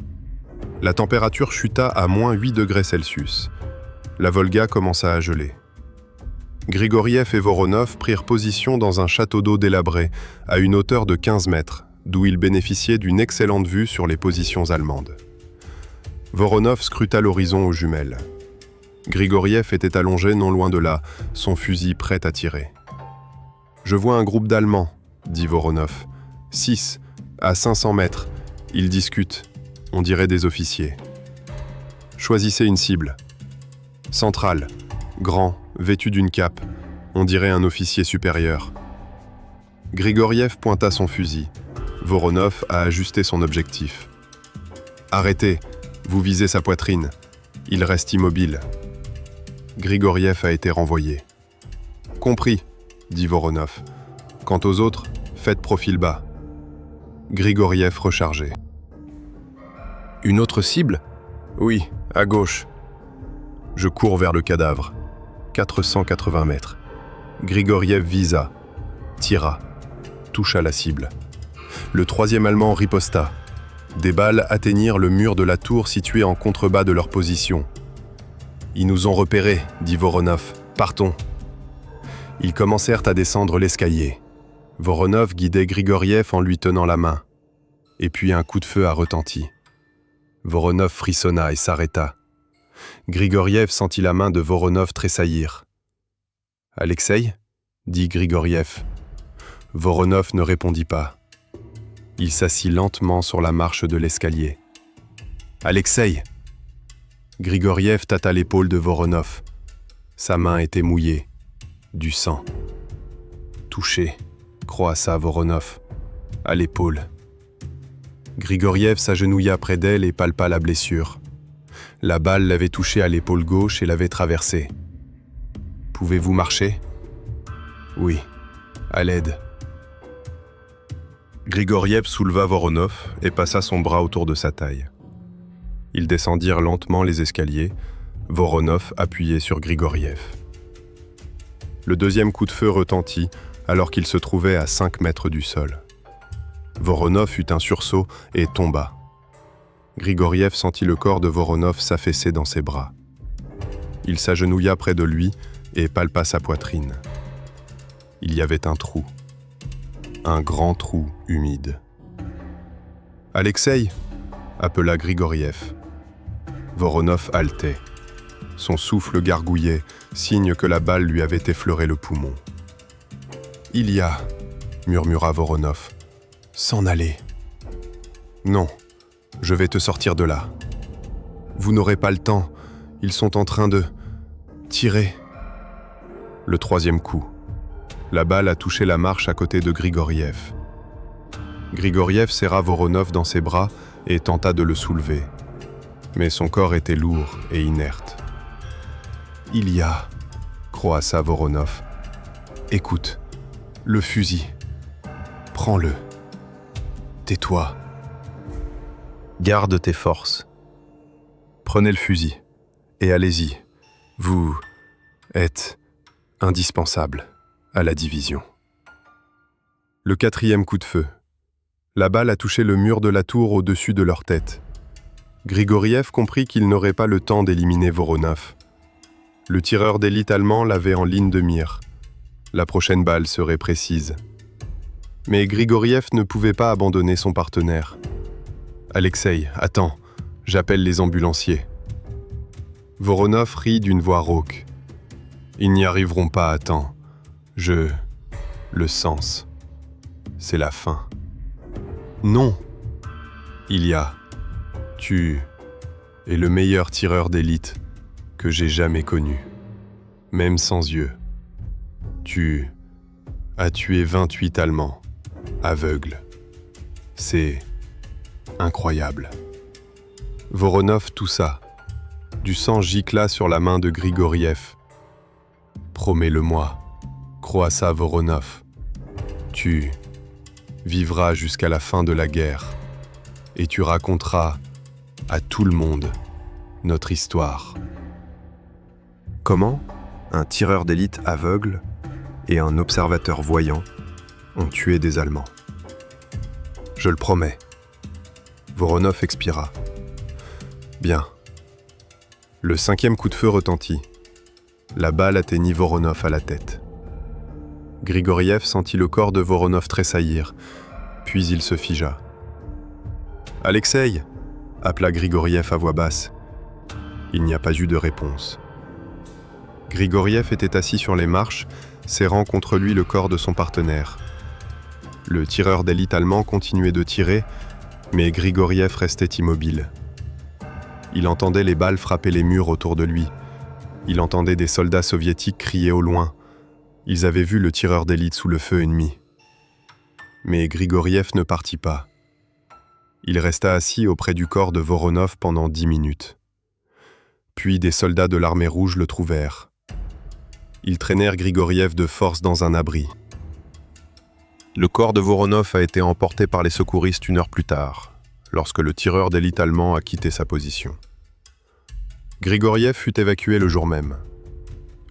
[SPEAKER 1] La température chuta à moins 8 degrés Celsius. La Volga commença à geler. Grigoriev et Voronov prirent position dans un château d'eau délabré, à une hauteur de 15 mètres, d'où ils bénéficiaient d'une excellente vue sur les positions allemandes. Voronov scruta l'horizon aux jumelles. Grigoriev était allongé non loin de là, son fusil prêt à tirer. « Je vois un groupe d'Allemands », dit Voronov. « 6, à 500 mètres. Ils discutent. On dirait des officiers. Choisissez une cible. Central, grand, vêtu d'une cape. On dirait un officier supérieur. » Grigoriev pointa son fusil. Voronov a ajusté son objectif. « Arrêtez, vous visez sa poitrine. Il reste immobile. » Grigoriev a été renvoyé. « Compris, » dit Voronov. « Quant aux autres, faites profil bas. » Grigoriev rechargé. « Une autre cible ? Oui, à gauche. » Je cours vers le cadavre. 480 mètres. Grigoriev visa, tira, toucha la cible. Le 3e Allemand riposta. Des balles atteignirent le mur de la tour située en contrebas de leur position. « Ils nous ont repérés, » dit Voronov. « Partons. » Ils commencèrent à descendre l'escalier. Voronov guidait Grigoriev en lui tenant la main. Et puis un coup de feu a retenti. Voronov frissonna et s'arrêta. Grigoriev sentit la main de Voronov tressaillir. « Alexeï » dit Grigoriev. Voronov ne répondit pas. Il s'assit lentement sur la marche de l'escalier. « Alexeï » Grigoriev tâta l'épaule de Voronov. Sa main était mouillée. Du sang. « Touché » croassa Voronov. « À l'épaule. » Grigoriev s'agenouilla près d'elle et palpa la blessure. La balle l'avait touché à l'épaule gauche et l'avait traversée. « Pouvez-vous marcher ?»« Oui, à l'aide. » Grigoriev souleva Voronov et passa son bras autour de sa taille. Ils descendirent lentement les escaliers, Voronov appuyé sur Grigoriev. Le 2e coup de feu retentit alors qu'il se trouvait à 5 mètres du sol. Voronov eut un sursaut et tomba. Grigoriev sentit le corps de Voronov s'affaisser dans ses bras. Il s'agenouilla près de lui et palpa sa poitrine. Il y avait un trou. Un grand trou humide. « Alexeï » appela Grigoriev. Voronov haletait. Son souffle gargouillait, signe que la balle lui avait effleuré le poumon. « Il y a » murmura Voronov. « S'en aller. »« Non, je vais te sortir de là. Vous n'aurez pas le temps. Ils sont en train de tirer. » Le 3e coup. La balle a touché la marche à côté de Grigoriev. Grigoriev serra Voronov dans ses bras et tenta de le soulever. Mais son corps était lourd et inerte. « Il y a » croassa Voronov. « Écoute, le fusil. Prends-le. Tais-toi. Garde tes forces. Prenez le fusil et allez-y. Vous êtes indispensable à la division. » Le 4e coup de feu. La balle a touché le mur de la tour au-dessus de leur tête. Grigoriev comprit qu'il n'aurait pas le temps d'éliminer Voronov. Le tireur d'élite allemand l'avait en ligne de mire. La prochaine balle serait précise. Mais Grigoriev ne pouvait pas abandonner son partenaire. « Alexeï, attends, j'appelle les ambulanciers. » Voronov rit d'une voix rauque. « Ils n'y arriveront pas à temps. le sens. C'est la fin. Non! Ilya, tu es le meilleur tireur d'élite que j'ai jamais connu, même sans yeux. Tu as tué 28 Allemands, aveugles. C'est incroyable. Voronov toussa. Du sang gicla sur la main de Grigoriev. Promets-le-moi, croassa Voronov. Tu vivras jusqu'à la fin de la guerre et tu raconteras à tout le monde notre histoire. Comment un tireur d'élite aveugle et un observateur voyant ont tué des Allemands? Je le promets. Voronov expira. Bien. Le 5e coup de feu retentit. La balle atteignit Voronov à la tête. Grigoriev sentit le corps de Voronov tressaillir, puis il se figea. « Alexeï !» appela Grigoriev à voix basse. Il n'y a pas eu de réponse. Grigoriev était assis sur les marches, serrant contre lui le corps de son partenaire. Le tireur d'élite allemand continuait de tirer, mais Grigoriev restait immobile. Il entendait les balles frapper les murs autour de lui. Il entendait des soldats soviétiques crier au loin. Ils avaient vu le tireur d'élite sous le feu ennemi. Mais Grigoriev ne partit pas. Il resta assis auprès du corps de Voronov pendant 10 minutes. Puis des soldats de l'armée rouge le trouvèrent. Ils traînèrent Grigoriev de force dans un abri. Le corps de Voronov a été emporté par les secouristes 1 heure plus tard, lorsque le tireur d'élite allemand a quitté sa position. Grigoriev fut évacué le jour même.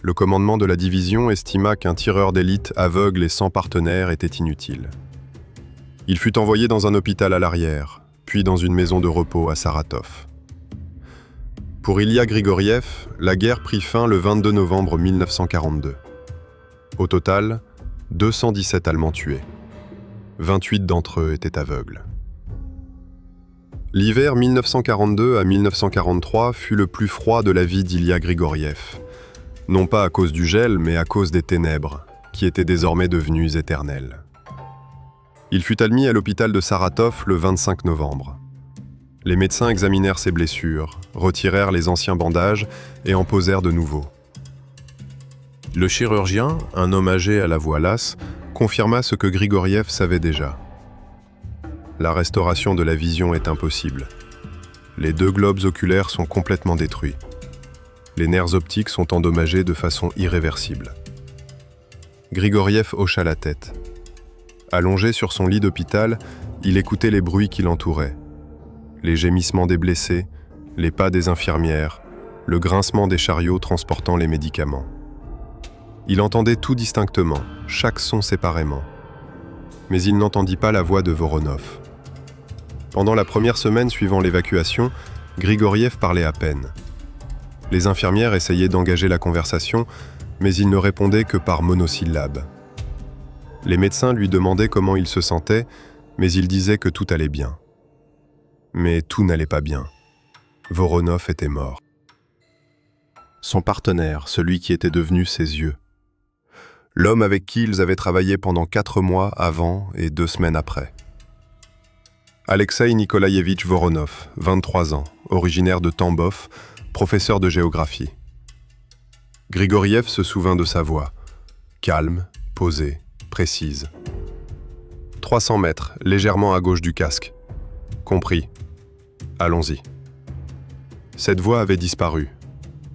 [SPEAKER 1] Le commandement de la division estima qu'un tireur d'élite aveugle et sans partenaire était inutile. Il fut envoyé dans un hôpital à l'arrière, puis dans une maison de repos à Saratov. Pour Ilya Grigoriev, la guerre prit fin le 22 novembre 1942. Au total, 217 Allemands tués. 28 d'entre eux étaient aveugles. L'hiver 1942 à 1943 fut le plus froid de la vie d'Ilya Grigoriev. Non pas à cause du gel, mais à cause des ténèbres, qui étaient désormais devenues éternelles. Il fut admis à l'hôpital de Saratov le 25 novembre. Les médecins examinèrent ses blessures, retirèrent les anciens bandages et en posèrent de nouveaux. Le chirurgien, un homme âgé à la voix lasse, confirma ce que Grigoriev savait déjà. La restauration de la vision est impossible. Les 2 globes oculaires sont complètement détruits. Les nerfs optiques sont endommagés de façon irréversible. Grigoriev hocha la tête. Allongé sur son lit d'hôpital, il écoutait les bruits qui l'entouraient. Les gémissements des blessés, les pas des infirmières, le grincement des chariots transportant les médicaments. Il entendait tout distinctement, chaque son séparément. Mais il n'entendit pas la voix de Voronov. Pendant la première semaine suivant l'évacuation, Grigoriev parlait à peine. Les infirmières essayaient d'engager la conversation, mais il ne répondait que par monosyllabes. Les médecins lui demandaient comment il se sentait, mais il disait que tout allait bien. Mais tout n'allait pas bien. Voronov était mort. Son partenaire, celui qui était devenu ses yeux. L'homme avec qui ils avaient travaillé pendant 4 mois avant et 2 semaines après. Alexeï Nikolaïevitch Voronov, 23 ans, originaire de Tambov, professeur de géographie. Grigoriev se souvint de sa voix, calme, posée, précise. 300 mètres, légèrement à gauche du casque. Compris. Allons-y. Cette voix avait disparu.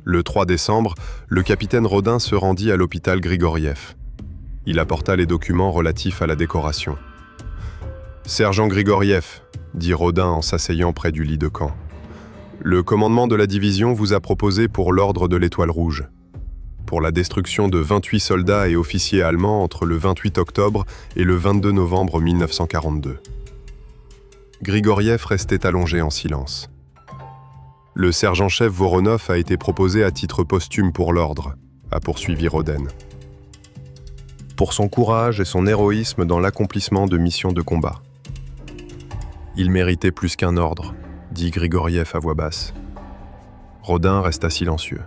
[SPEAKER 1] Le 3 décembre, le capitaine Rodin se rendit à l'hôpital Grigoriev. Il apporta les documents relatifs à la décoration. « Sergent Grigoriev », dit Rodin en s'asseyant près du lit de camp. « Le commandement de la division vous a proposé pour l'ordre de l'Étoile rouge, pour la destruction de 28 soldats et officiers allemands entre le 28 octobre et le 22 novembre 1942. » Grigoriev restait allongé en silence. Le sergent-chef Voronov a été proposé à titre posthume pour l'ordre, a poursuivi Rodin. Pour son courage et son héroïsme dans l'accomplissement de missions de combat. Il méritait plus qu'un ordre, dit Grigoriev à voix basse. Rodin resta silencieux.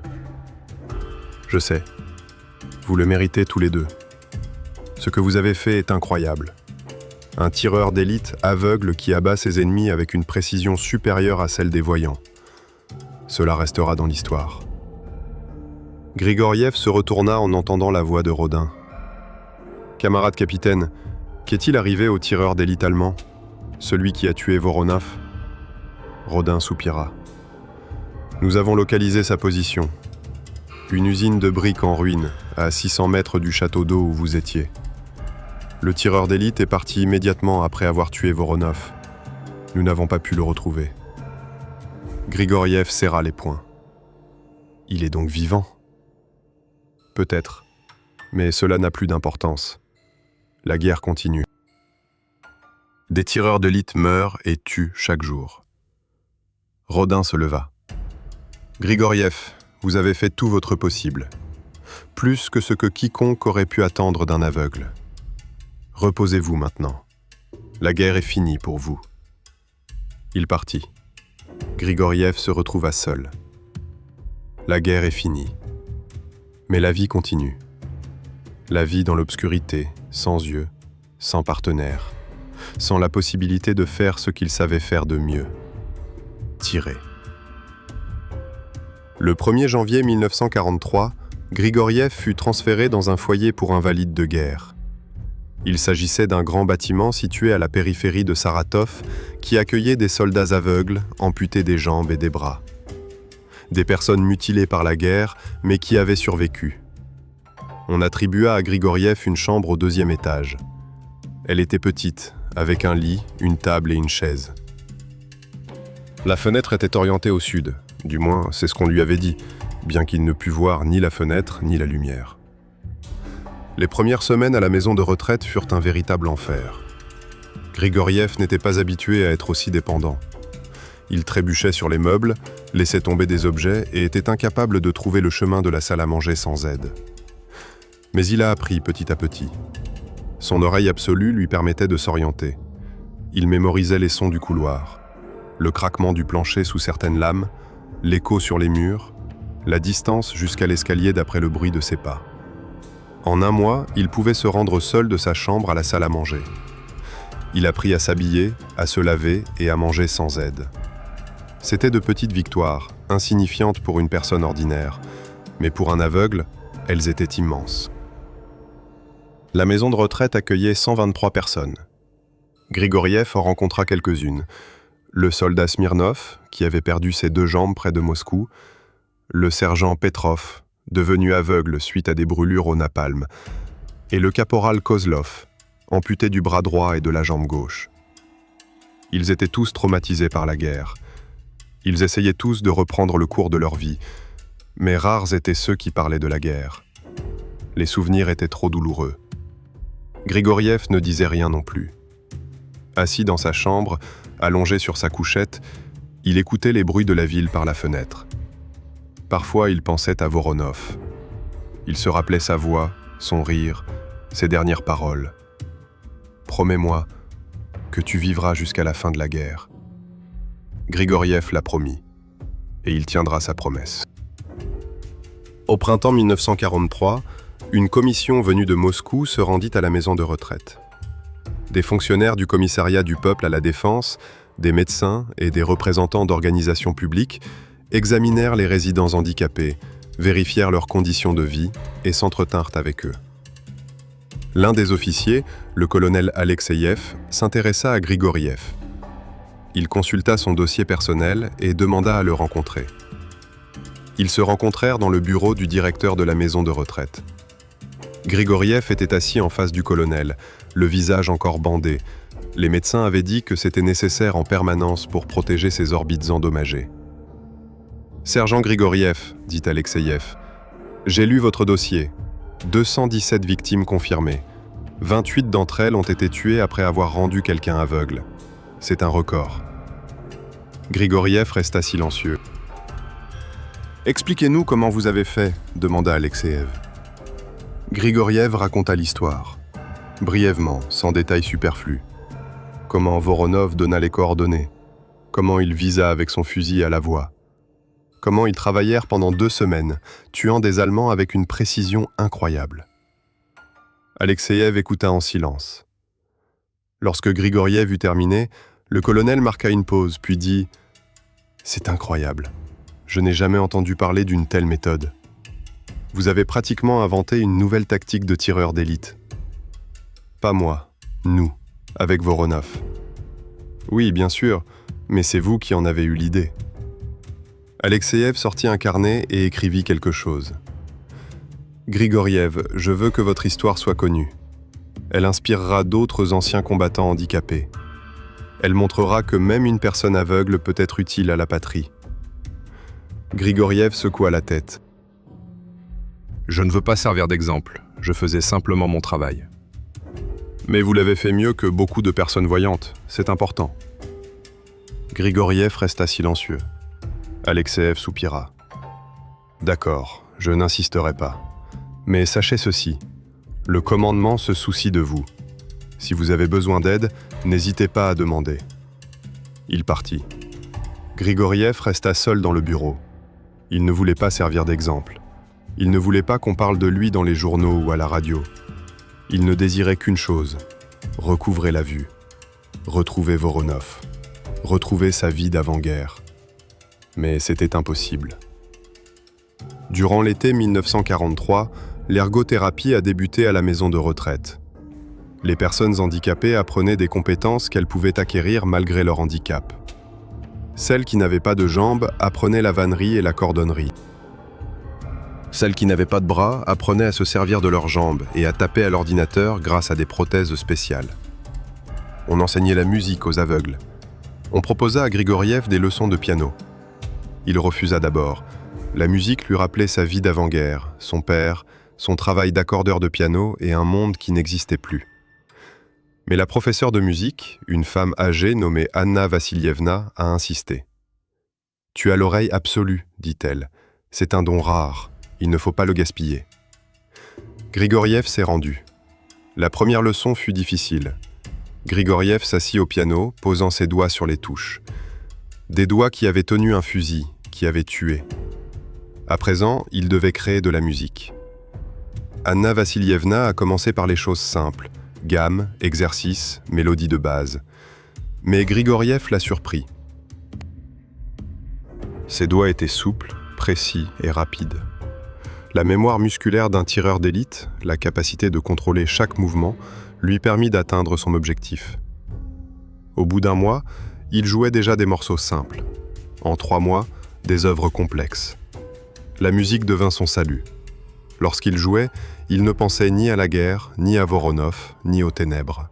[SPEAKER 1] Je sais, vous le méritez tous les deux. Ce que vous avez fait est incroyable. Un tireur d'élite aveugle qui abat ses ennemis avec une précision supérieure à celle des voyants. Cela restera dans l'histoire. Grigoriev se retourna en entendant la voix de Rodin. « Camarade capitaine, qu'est-il arrivé au tireur d'élite allemand, celui qui a tué Voronov ?» Rodin soupira. « Nous avons localisé sa position. Une usine de briques en ruine, à 600 mètres du château d'eau où vous étiez. Le tireur d'élite est parti immédiatement après avoir tué Voronov. Nous n'avons pas pu le retrouver. » Grigoriev serra les poings. « Il est donc vivant ? » Peut-être, mais cela n'a plus d'importance. La guerre continue. Des tireurs d'élite meurent et tuent chaque jour. Rodin se leva. « Grigoriev, vous avez fait tout votre possible. Plus que ce que quiconque aurait pu attendre d'un aveugle. Reposez-vous maintenant. La guerre est finie pour vous. » Il partit. Grigoriev se retrouva seul. La guerre est finie. Mais la vie continue. La vie dans l'obscurité, sans yeux, sans partenaire, sans la possibilité de faire ce qu'il savait faire de mieux. Tirer. Le 1er janvier 1943, Grigoriev fut transféré dans un foyer pour invalides de guerre. Il s'agissait d'un grand bâtiment situé à la périphérie de Saratov qui accueillait des soldats aveugles, amputés des jambes et des bras. Des personnes mutilées par la guerre, mais qui avaient survécu. On attribua à Grigoriev une chambre au 2e étage. Elle était petite, avec un lit, une table et une chaise. La fenêtre était orientée au sud, du moins c'est ce qu'on lui avait dit, bien qu'il ne pût voir ni la fenêtre ni la lumière. Les premières semaines à la maison de retraite furent un véritable enfer. Grigoriev n'était pas habitué à être aussi dépendant. Il trébuchait sur les meubles, laissait tomber des objets et était incapable de trouver le chemin de la salle à manger sans aide. Mais il a appris petit à petit. Son oreille absolue lui permettait de s'orienter. Il mémorisait les sons du couloir, le craquement du plancher sous certaines lames, l'écho sur les murs, la distance jusqu'à l'escalier d'après le bruit de ses pas. En un mois, il pouvait se rendre seul de sa chambre à la salle à manger. Il apprit à s'habiller, à se laver et à manger sans aide. C'étaient de petites victoires, insignifiantes pour une personne ordinaire, mais pour un aveugle, elles étaient immenses. La maison de retraite accueillait 123 personnes. Grigoriev en rencontra quelques-unes. Le soldat Smirnov, qui avait perdu ses 2 jambes près de Moscou, le sergent Petrov, devenu aveugle suite à des brûlures au napalm, et le caporal Kozlov, amputé du bras droit et de la jambe gauche. Ils étaient tous traumatisés par la guerre. Ils essayaient tous de reprendre le cours de leur vie, mais rares étaient ceux qui parlaient de la guerre. Les souvenirs étaient trop douloureux. Grigoriev ne disait rien non plus. Assis dans sa chambre, allongé sur sa couchette, il écoutait les bruits de la ville par la fenêtre. Parfois, il pensait à Voronov. Il se rappelait sa voix, son rire, ses dernières paroles. « Promets-moi que tu vivras jusqu'à la fin de la guerre. » Grigoriev l'a promis, et il tiendra sa promesse. Au printemps 1943, une commission venue de Moscou se rendit à la maison de retraite. Des fonctionnaires du commissariat du peuple à la défense, des médecins et des représentants d'organisations publiques examinèrent les résidents handicapés, vérifièrent leurs conditions de vie et s'entretinrent avec eux. L'un des officiers, le colonel Alexeyev, s'intéressa à Grigoriev. Il consulta son dossier personnel et demanda à le rencontrer. Ils se rencontrèrent dans le bureau du directeur de la maison de retraite. Grigoriev était assis en face du colonel, le visage encore bandé. Les médecins avaient dit que c'était nécessaire en permanence pour protéger ses orbites endommagées. « Sergent Grigoriev, dit Alexeyev, j'ai lu votre dossier. 217 victimes confirmées. 28 d'entre elles ont été tuées après avoir rendu quelqu'un aveugle. C'est un record. » Grigoriev resta silencieux. « Expliquez-nous comment vous avez fait, demanda Alexeyev. Grigoriev raconta l'histoire, brièvement, sans détails superflus. Comment Voronov donna les coordonnées, comment il visa avec son fusil à la voix, comment ils travaillèrent pendant 2 semaines, tuant des Allemands avec une précision incroyable. Alexeïev écouta en silence. Lorsque Grigoriev eut terminé, le colonel marqua une pause, puis dit « C'est incroyable. Je n'ai jamais entendu parler d'une telle méthode. Vous avez pratiquement inventé une nouvelle tactique de tireur d'élite. Pas moi, nous, avec Voronov. Oui, bien sûr, mais c'est vous qui en avez eu l'idée. » Alexeïev sortit un carnet et écrivit quelque chose. « Grigoriev, je veux que votre histoire soit connue. Elle inspirera d'autres anciens combattants handicapés. Elle montrera que même une personne aveugle peut être utile à la patrie. » Grigoriev secoua la tête.
[SPEAKER 2] « Je ne veux pas servir d'exemple, je faisais simplement mon travail. »
[SPEAKER 1] « Mais vous l'avez fait mieux que beaucoup de personnes voyantes, c'est important. » Grigoriev resta silencieux. Alexeïev soupira. « D'accord, je n'insisterai pas. Mais sachez ceci, le commandement se soucie de vous. Si vous avez besoin d'aide, n'hésitez pas à demander. » Il partit. Grigoriev resta seul dans le bureau. Il ne voulait pas servir d'exemple. Il ne voulait pas qu'on parle de lui dans les journaux ou à la radio. Il ne désirait qu'une chose, recouvrer la vue, retrouver Voronov, retrouver sa vie d'avant-guerre. Mais c'était impossible. Durant l'été 1943, l'ergothérapie a débuté à la maison de retraite. Les personnes handicapées apprenaient des compétences qu'elles pouvaient acquérir malgré leur handicap. Celles qui n'avaient pas de jambes apprenaient la vannerie et la cordonnerie. Celles qui n'avaient pas de bras apprenaient à se servir de leurs jambes et à taper à l'ordinateur grâce à des prothèses spéciales. On enseignait la musique aux aveugles. On proposa à Grigoriev des leçons de piano. Il refusa d'abord. La musique lui rappelait sa vie d'avant-guerre, son père, son travail d'accordeur de piano et un monde qui n'existait plus. Mais la professeure de musique, une femme âgée nommée Anna Vassilievna, a insisté. « Tu as l'oreille absolue, dit-elle. C'est un don rare. Il ne faut pas le gaspiller. » Grigoriev s'est rendu. La première leçon fut difficile. Grigoriev s'assit au piano, posant ses doigts sur les touches. Des doigts qui avaient tenu un fusil, qui avaient tué. À présent, il devait créer de la musique. Anna Vassilievna a commencé par les choses simples, gamme, exercice, mélodie de base. Mais Grigoriev l'a surpris. Ses doigts étaient souples, précis et rapides. La mémoire musculaire d'un tireur d'élite, la capacité de contrôler chaque mouvement, lui permit d'atteindre son objectif. Au bout d'un mois, il jouait déjà des morceaux simples. En 3 mois, des œuvres complexes. La musique devint son salut. Lorsqu'il jouait, il ne pensait ni à la guerre, ni à Voronov, ni aux ténèbres.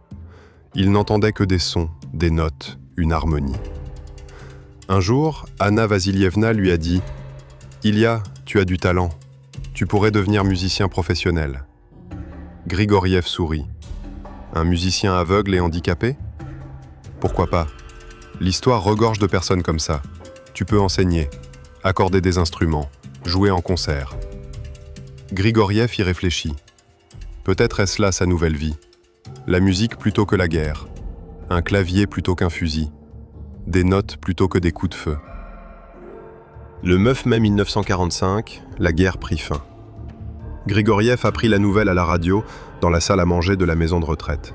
[SPEAKER 1] Il n'entendait que des sons, des notes, une harmonie. Un jour, Anna Vassilievna lui a dit « Ilya, tu as du talent. Tu pourrais devenir musicien professionnel. » Grigoriev sourit. Un musicien aveugle et handicapé ? Pourquoi pas ? L'histoire regorge de personnes comme ça. Tu peux enseigner, accorder des instruments, jouer en concert. Grigoriev y réfléchit. Peut-être est-ce là sa nouvelle vie. La musique plutôt que la guerre. Un clavier plutôt qu'un fusil. Des notes plutôt que des coups de feu. Le 9 mai 1945, la guerre prit fin. Grigoriev apprit la nouvelle à la radio, dans la salle à manger de la maison de retraite.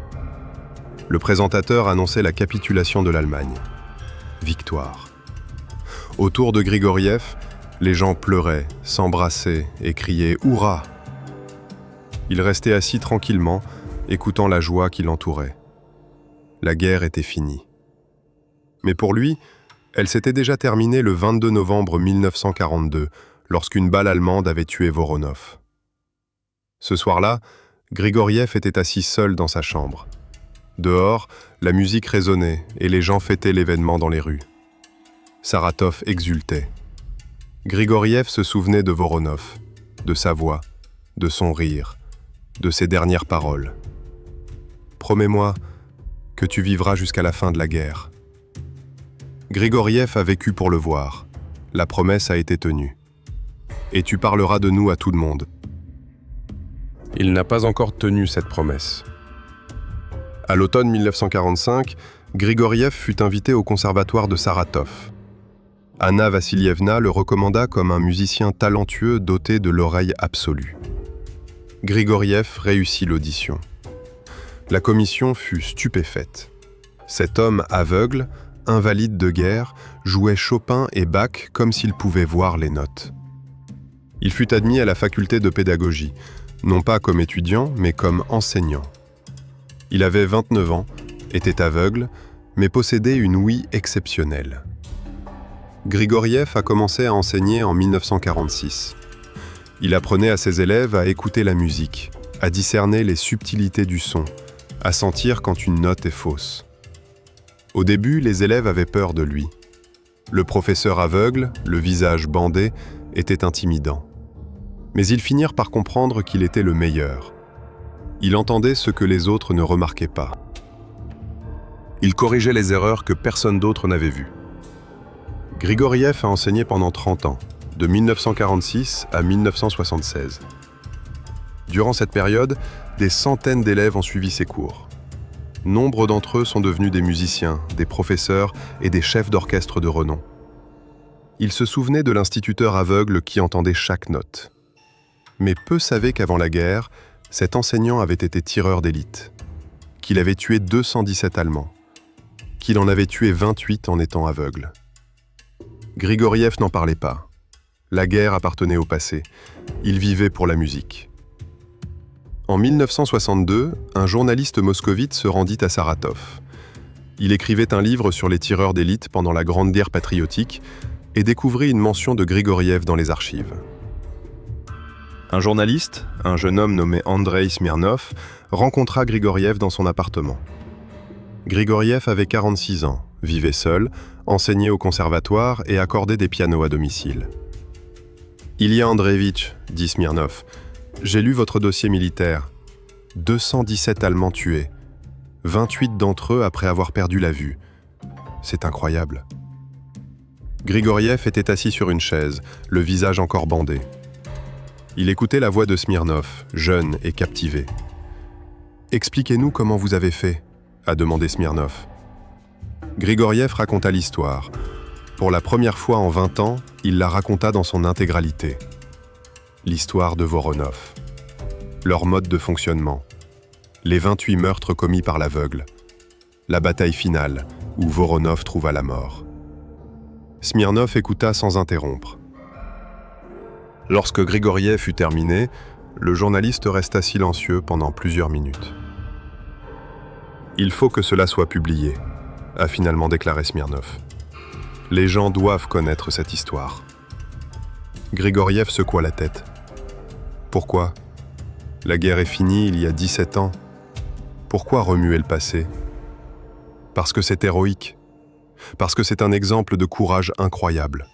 [SPEAKER 1] Le présentateur annonçait la capitulation de l'Allemagne. Victoire. Autour de Grigoriev, les gens pleuraient, s'embrassaient et criaient « Hurrah !» Il restait assis tranquillement, écoutant la joie qui l'entourait. La guerre était finie. Mais pour lui, elle s'était déjà terminée le 22 novembre 1942, lorsqu'une balle allemande avait tué Voronov. Ce soir-là, Grigoriev était assis seul dans sa chambre. Dehors, la musique résonnait et les gens fêtaient l'événement dans les rues. Saratov exultait. Grigoriev se souvenait de Voronov, de sa voix, de son rire, de ses dernières paroles. « Promets-moi que tu vivras jusqu'à la fin de la guerre. » Grigoriev a vécu pour le voir. La promesse a été tenue. « Et tu parleras de nous à tout le monde. » Il n'a pas encore tenu cette promesse. À l'automne 1945, Grigoriev fut invité au conservatoire de Saratov. Anna Vassilievna le recommanda comme un musicien talentueux doté de l'oreille absolue. Grigoriev réussit l'audition. La commission fut stupéfaite. Cet homme aveugle, invalide de guerre, jouait Chopin et Bach comme s'il pouvait voir les notes. Il fut admis à la faculté de pédagogie, non pas comme étudiant, mais comme enseignant. Il avait 29 ans, était aveugle, mais possédait une ouïe exceptionnelle. Grigoriev a commencé à enseigner en 1946. Il apprenait à ses élèves à écouter la musique, à discerner les subtilités du son, à sentir quand une note est fausse. Au début, les élèves avaient peur de lui. Le professeur aveugle, le visage bandé, était intimidant. Mais ils finirent par comprendre qu'il était le meilleur. Il entendait ce que les autres ne remarquaient pas. Il corrigeait les erreurs que personne d'autre n'avait vues. Grigoriev a enseigné pendant 30 ans, de 1946 à 1976. Durant cette période, des centaines d'élèves ont suivi ses cours. Nombre d'entre eux sont devenus des musiciens, des professeurs et des chefs d'orchestre de renom. Il se souvenait de l'instituteur aveugle qui entendait chaque note. Mais peu savaient qu'avant la guerre, cet enseignant avait été tireur d'élite, qu'il avait tué 217 Allemands, qu'il en avait tué 28 en étant aveugle. Grigoriev n'en parlait pas. La guerre appartenait au passé. Il vivait pour la musique. En 1962, un journaliste moscovite se rendit à Saratov. Il écrivait un livre sur les tireurs d'élite pendant la Grande Guerre patriotique et découvrit une mention de Grigoriev dans les archives. Un journaliste, un jeune homme nommé Andrei Smirnov, rencontra Grigoriev dans son appartement. Grigoriev avait 46 ans, vivait seul, enseignait au conservatoire et accordait des pianos à domicile. « Ilya Andreevitch, dit Smirnov, j'ai lu votre dossier militaire. 217 Allemands tués, 28 d'entre eux après avoir perdu la vue. C'est incroyable. » Grigoriev était assis sur une chaise, le visage encore bandé. Il écoutait la voix de Smirnov, jeune et captivé. « Expliquez-nous comment vous avez fait » a demandé Smirnov. Grigoriev raconta l'histoire. Pour la première fois en 20 ans, il la raconta dans son intégralité. L'histoire de Voronov. Leur mode de fonctionnement. Les 28 meurtres commis par l'aveugle. La bataille finale, où Voronov trouva la mort. Smirnov écouta sans interrompre. Lorsque Grigoriev eut terminé, le journaliste resta silencieux pendant plusieurs minutes. « Il faut que cela soit publié », a finalement déclaré Smirnov. « Les gens doivent connaître cette histoire. » Grigoriev secoua la tête. « Pourquoi ? La guerre est finie il y a 17 ans. Pourquoi remuer le passé ? Parce que c'est héroïque. Parce que c'est un exemple de courage incroyable.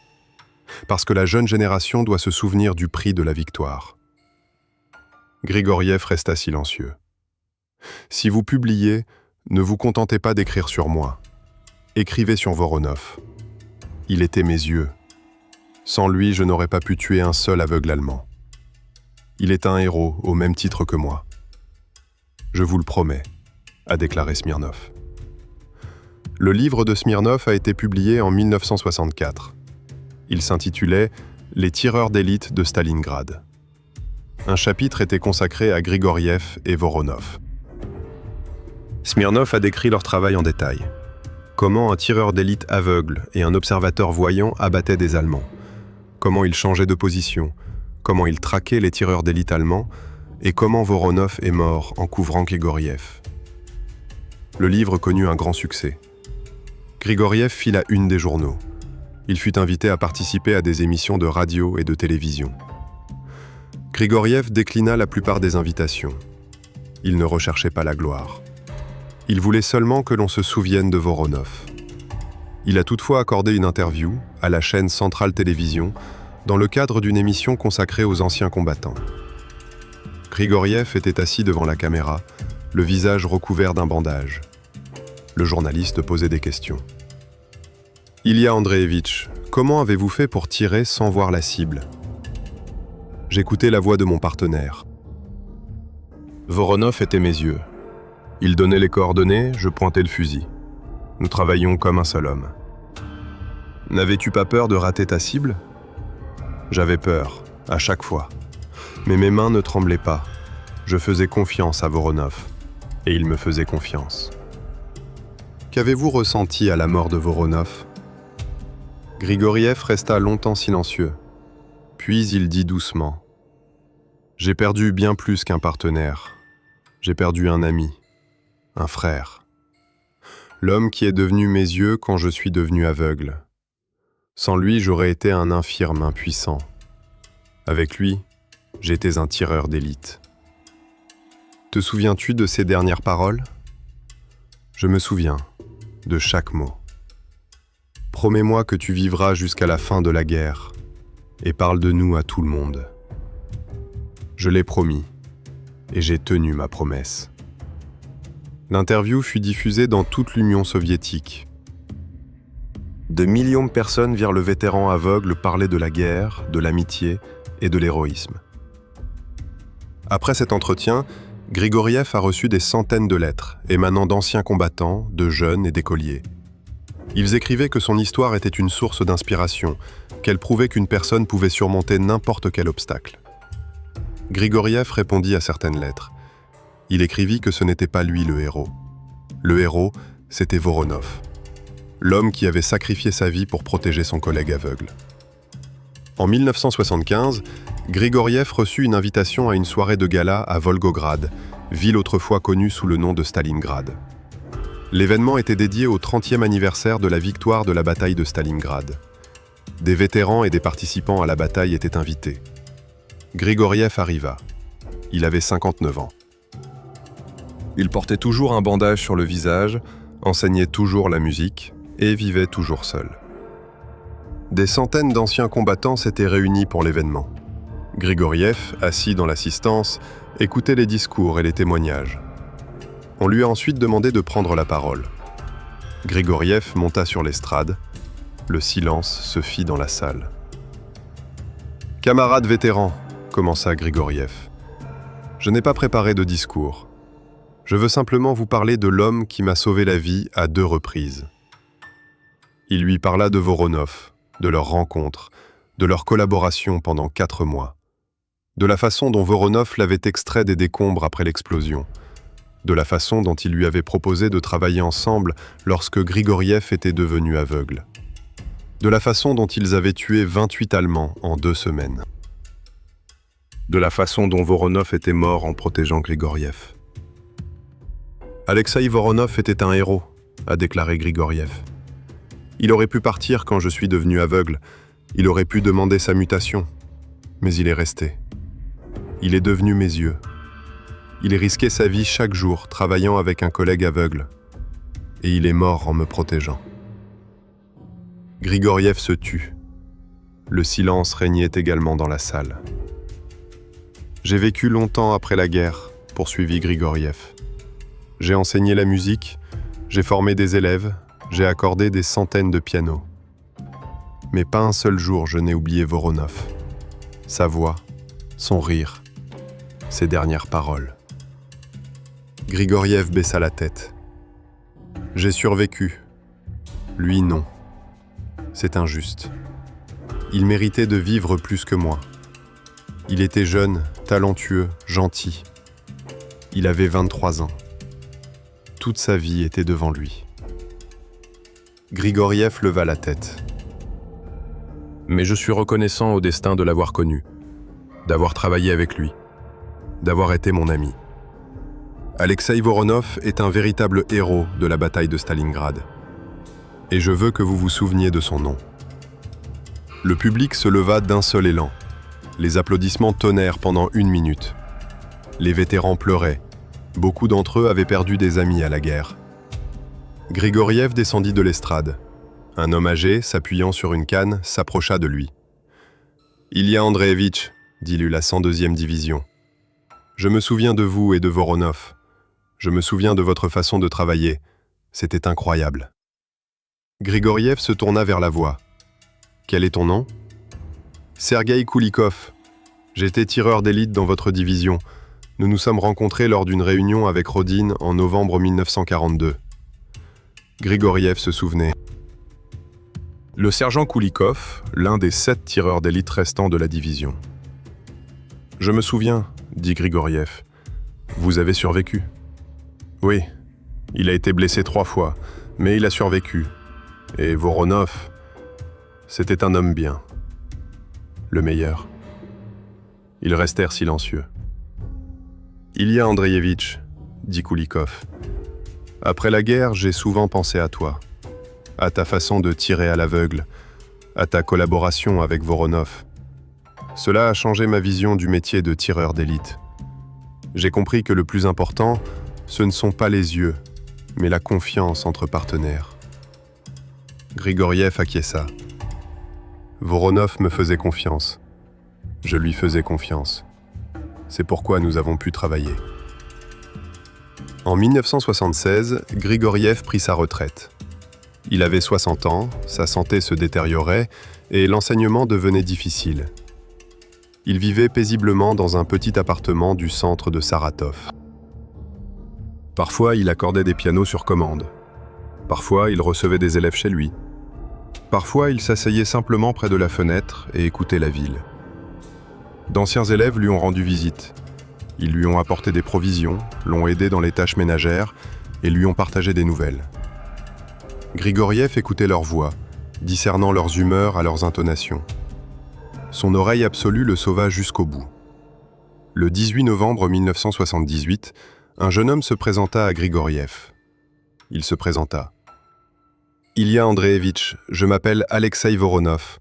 [SPEAKER 1] Parce que la jeune génération doit se souvenir du prix de la victoire. » Grigoriev resta silencieux. « Si vous publiez, ne vous contentez pas d'écrire sur moi. Écrivez sur Voronov. Il était mes yeux. Sans lui, je n'aurais pas pu tuer un seul aveugle allemand. Il est un héros au même titre que moi. Je vous le promets, a déclaré Smirnov. Le livre de Smirnov a été publié en 1964. Il s'intitulait « Les tireurs d'élite de Stalingrad ». Un chapitre était consacré à Grigoriev et Voronov. Smirnov a décrit leur travail en détail. Comment un tireur d'élite aveugle et un observateur voyant abattaient des Allemands. Comment ils changeaient de position. Comment ils traquaient les tireurs d'élite allemands. Et comment Voronov est mort en couvrant Grigoriev. Le livre connut un grand succès. Grigoriev fit la une des journaux. Il fut invité à participer à des émissions de radio et de télévision. Grigoriev déclina la plupart des invitations. Il ne recherchait pas la gloire. Il voulait seulement que l'on se souvienne de Voronov. Il a toutefois accordé une interview à la chaîne Centrale Télévision dans le cadre d'une émission consacrée aux anciens combattants. Grigoriev était assis devant la caméra, le visage recouvert d'un bandage. Le journaliste posait des questions. « Ilya Andreevitch, comment avez-vous fait pour tirer sans voir la cible ?» J'écoutais la voix de mon partenaire. Voronov était mes yeux. Il donnait les coordonnées, je pointais le fusil. Nous travaillions comme un seul homme. N'avais-tu pas peur de rater ta cible ? J'avais peur, à chaque fois. Mais mes mains ne tremblaient pas. Je faisais confiance à Voronov. et il me faisait confiance. Qu'avez-vous ressenti à la mort de Voronov ? Grigoriev resta longtemps silencieux. Puis il dit doucement : « J'ai perdu bien plus qu'un partenaire. J'ai perdu un ami, un frère. L'homme qui est devenu mes yeux quand je suis devenu aveugle. Sans lui, j'aurais été un infirme impuissant. Avec lui, j'étais un tireur d'élite. » Te souviens-tu de ces dernières paroles ? Je me souviens de chaque mot. Promets-moi que tu vivras jusqu'à la fin de la guerre et parle de nous à tout le monde. Je l'ai promis et j'ai tenu ma promesse. L'interview fut diffusée dans toute l'Union soviétique. De millions de personnes virent le vétéran aveugle parler de la guerre, de l'amitié et de l'héroïsme. Après cet entretien, Grigoriev a reçu des centaines de lettres émanant d'anciens combattants, de jeunes et d'écoliers. Ils écrivaient que son histoire était une source d'inspiration, qu'elle prouvait qu'une personne pouvait surmonter n'importe quel obstacle. Grigoriev répondit à certaines lettres. Il écrivit que ce n'était pas lui le héros. Le héros, c'était Voronov, l'homme qui avait sacrifié sa vie pour protéger son collègue aveugle. En 1975, Grigoriev reçut une invitation à une soirée de gala à Volgograd, ville autrefois connue sous le nom de Stalingrad. L'événement était dédié au 30e anniversaire de la victoire de la bataille de Stalingrad. Des vétérans et des participants à la bataille étaient invités. Grigoriev arriva. Il avait 59 ans. Il portait toujours un bandage sur le visage, enseignait toujours la musique et vivait toujours seul. Des centaines d'anciens combattants s'étaient réunis pour l'événement. Grigoriev, assis dans l'assistance, écoutait les discours et les témoignages. On lui a ensuite demandé de prendre la parole. Grigoriev monta sur l'estrade. Le silence se fit dans la salle. « Camarades vétérans », commença Grigoriev, « je n'ai pas préparé de discours. Je veux simplement vous parler de l'homme qui m'a sauvé la vie à 2 reprises. » Il lui parla de Voronov, de leur rencontre, de leur collaboration pendant 4 mois, de la façon dont Voronov l'avait extrait des décombres après l'explosion, de la façon dont il lui avait proposé de travailler ensemble lorsque Grigoriev était devenu aveugle, de la façon dont ils avaient tué 28 Allemands en 2 semaines, de la façon dont Voronov était mort en protégeant Grigoriev. « Alexeï Voronov était un héros », a déclaré Grigoriev. « Il aurait pu partir quand je suis devenu aveugle, il aurait pu demander sa mutation, mais il est resté. Il est devenu mes yeux. Il risquait sa vie chaque jour travaillant avec un collègue aveugle, et il est mort en me protégeant. » Grigoriev se tut. Le silence régnait également dans la salle. « J'ai vécu longtemps après la guerre, poursuivit Grigoriev. J'ai enseigné la musique, j'ai formé des élèves, j'ai accordé des centaines de pianos. Mais pas un seul jour je n'ai oublié Voronov, sa voix, son rire, ses dernières paroles. » Grigoriev baissa la tête. « J'ai survécu. Lui, non. C'est injuste. Il méritait de vivre plus que moi. Il était jeune, talentueux, gentil. Il avait 23 ans. Toute sa vie était devant lui. » Grigoriev leva la tête. « Mais je suis reconnaissant au destin de l'avoir connu, d'avoir travaillé avec lui, d'avoir été mon ami. Alexeï Voronov est un véritable héros de la bataille de Stalingrad. Et je veux que vous vous souveniez de son nom. » Le public se leva d'un seul élan. Les applaudissements tonnèrent pendant 1 minute. Les vétérans pleuraient. Beaucoup d'entre eux avaient perdu des amis à la guerre. Grigoriev descendit de l'estrade. Un homme âgé, s'appuyant sur une canne, s'approcha de lui. « Ilya Andreevitch, dit-lui la 102e division. Je me souviens de vous et de Voronov. Je me souviens de votre façon de travailler. C'était incroyable. » Grigoriev se tourna vers la voix. « Quel est ton nom ?»« Sergueï Koulikov. J'étais tireur d'élite dans votre division. Nous nous sommes rencontrés lors d'une réunion avec Rodin en novembre 1942. » Grigoriev se souvenait. Le sergent Koulikov, l'un des 7 tireurs d'élite restants de la division. « Je me souviens, dit Grigoriev. Vous avez survécu. » « Oui, il a été blessé 3 fois, mais il a survécu. Et Voronov, c'était un homme bien. Le meilleur. Ils restèrent silencieux. Ilya Andreevitch, dit Kulikov, après la guerre, j'ai souvent pensé à toi, à ta façon de tirer à l'aveugle, à ta collaboration avec Voronov. Cela a changé ma vision du métier de tireur d'élite. J'ai compris que le plus important, ce ne sont pas les yeux, mais la confiance entre partenaires. Grigoriev acquiesça. Voronov me faisait confiance. Je lui faisais confiance. C'est pourquoi nous avons pu travailler. En 1976, Grigoriev prit sa retraite. Il avait 60 ans, sa santé se détériorait et l'enseignement devenait difficile. Il vivait paisiblement dans un petit appartement du centre de Saratov. Parfois, il accordait des pianos sur commande. Parfois, il recevait des élèves chez lui. Parfois, il s'asseyait simplement près de la fenêtre et écoutait la ville. D'anciens élèves lui ont rendu visite. Ils lui ont apporté des provisions, l'ont aidé dans les tâches ménagères et lui ont partagé des nouvelles. Grigoriev écoutait leurs voix, discernant leurs humeurs à leurs intonations. Son oreille absolue le sauva jusqu'au bout. Le 18 novembre 1978, un jeune homme se présenta à Grigoriev. Il se présenta. « Ilya Andreevitch, je m'appelle Alexei Voronov.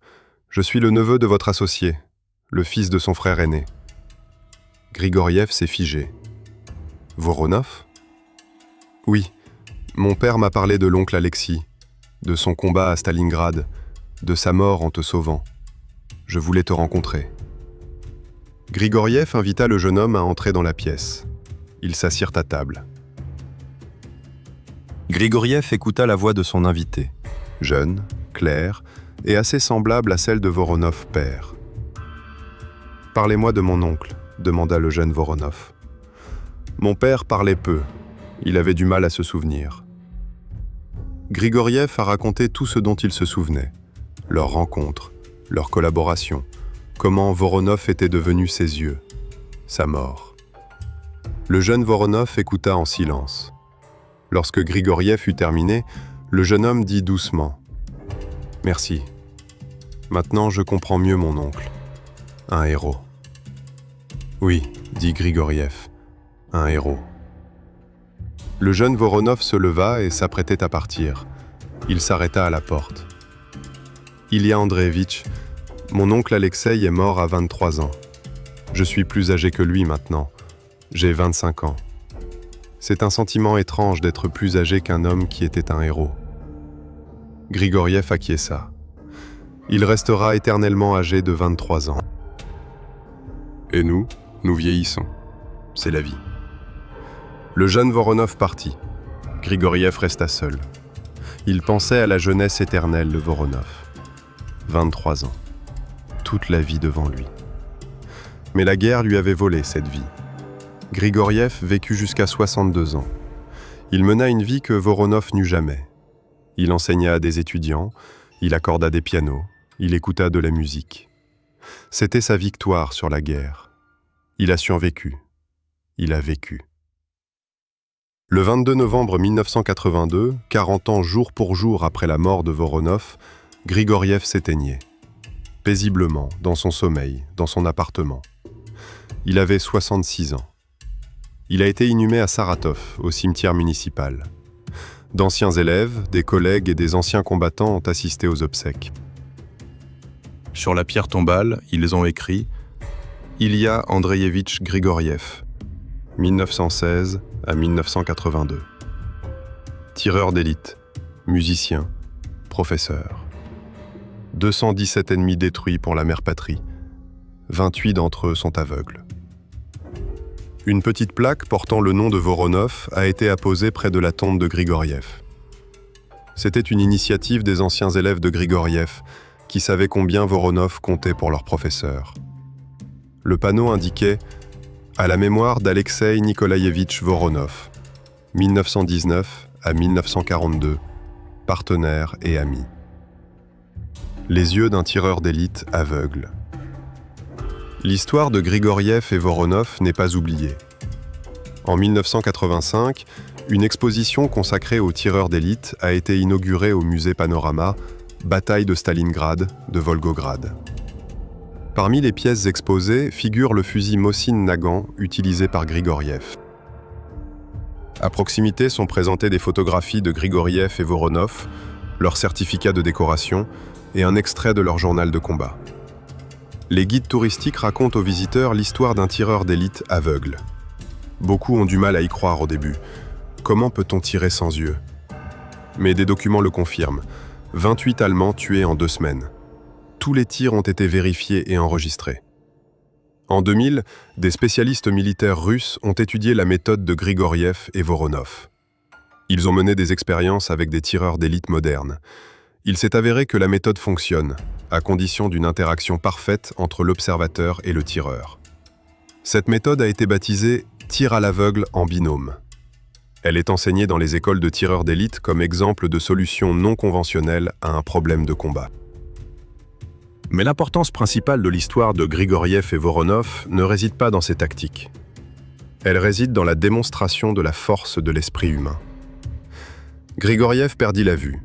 [SPEAKER 1] Je suis le neveu de votre associé, le fils de son frère aîné. » Grigoriev s'est figé. « Voronov ?»« Oui, mon père m'a parlé de l'oncle Alexis, de son combat à Stalingrad, de sa mort en te sauvant. Je voulais te rencontrer. » Grigoriev invita le jeune homme à entrer dans la pièce. Ils s'assirent à table. Grigoriev écouta la voix de son invité, jeune, claire et assez semblable à celle de Voronov père. « Parlez-moi de mon oncle, » demanda le jeune Voronov. « Mon père parlait peu, il avait du mal à se souvenir. » Grigoriev a raconté tout ce dont il se souvenait, leur rencontre, leur collaboration, comment Voronov était devenu ses yeux, sa mort. Le jeune Voronov écouta en silence. Lorsque Grigoriev eut terminé, le jeune homme dit doucement « Merci. Maintenant, je comprends mieux mon oncle. Un héros. » « Oui, » dit Grigoriev, « un héros. » Le jeune Voronov se leva et s'apprêtait à partir. Il s'arrêta à la porte. « Ilya Andreevitch, mon oncle Alexei est mort à 23 ans. Je suis plus âgé que lui maintenant. J'ai 25 ans. C'est un sentiment étrange d'être plus âgé qu'un homme qui était un héros. » Grigoriev acquiesça. Il restera éternellement âgé de 23 ans. Et nous vieillissons. C'est la vie. Le jeune Voronov partit. Grigoriev resta seul. Il pensait à la jeunesse éternelle de Voronov. 23 ans. Toute la vie devant lui. Mais la guerre lui avait volé cette vie. Grigoriev vécut jusqu'à 62 ans. Il mena une vie que Voronov n'eut jamais. Il enseigna à des étudiants, il accorda des pianos, il écouta de la musique. C'était sa victoire sur la guerre. Il a survécu. Il a vécu. Le 22 novembre 1982, 40 ans jour pour jour après la mort de Voronov, Grigoriev s'éteignait. Paisiblement, dans son sommeil, dans son appartement. Il avait 66 ans. Il a été inhumé à Saratov, au cimetière municipal. D'anciens élèves, des collègues et des anciens combattants ont assisté aux obsèques. Sur la pierre tombale, ils ont écrit « Ilya Andreevitch Grigoriev, 1916 à 1982. Tireur d'élite, musicien, professeur. 217 ennemis détruits pour la mère patrie. 28 d'entre eux sont aveugles. » Une petite plaque portant le nom de Voronov a été apposée près de la tombe de Grigoriev. C'était une initiative des anciens élèves de Grigoriev qui savaient combien Voronov comptait pour leur professeur. Le panneau indiquait « À la mémoire d'Alexei Nikolaïevitch Voronov, 1919 à 1942, partenaire et ami. » Les yeux d'un tireur d'élite aveugle. L'histoire de Grigoriev et Voronov n'est pas oubliée. En 1985, une exposition consacrée aux tireurs d'élite a été inaugurée au musée Panorama, Bataille de Stalingrad, de Volgograd. Parmi les pièces exposées figure le fusil Mosin Nagant utilisé par Grigoriev. À proximité sont présentées des photographies de Grigoriev et Voronov, leur certificat de décoration et un extrait de leur journal de combat. Les guides touristiques racontent aux visiteurs l'histoire d'un tireur d'élite aveugle. Beaucoup ont du mal à y croire au début. Comment peut-on tirer sans yeux? Mais des documents le confirment. 28 Allemands tués en 2 semaines. Tous les tirs ont été vérifiés et enregistrés. En 2000, des spécialistes militaires russes ont étudié la méthode de Grigoriev et Voronov. Ils ont mené des expériences avec des tireurs d'élite modernes. Il s'est avéré que la méthode fonctionne, à condition d'une interaction parfaite entre l'observateur et le tireur. Cette méthode a été baptisée « tir à l'aveugle en binôme ». Elle est enseignée dans les écoles de tireurs d'élite comme exemple de solution non conventionnelle à un problème de combat. Mais l'importance principale de l'histoire de Grigoriev et Voronov ne réside pas dans ces tactiques. Elle réside dans la démonstration de la force de l'esprit humain. Grigoriev perdit la vue.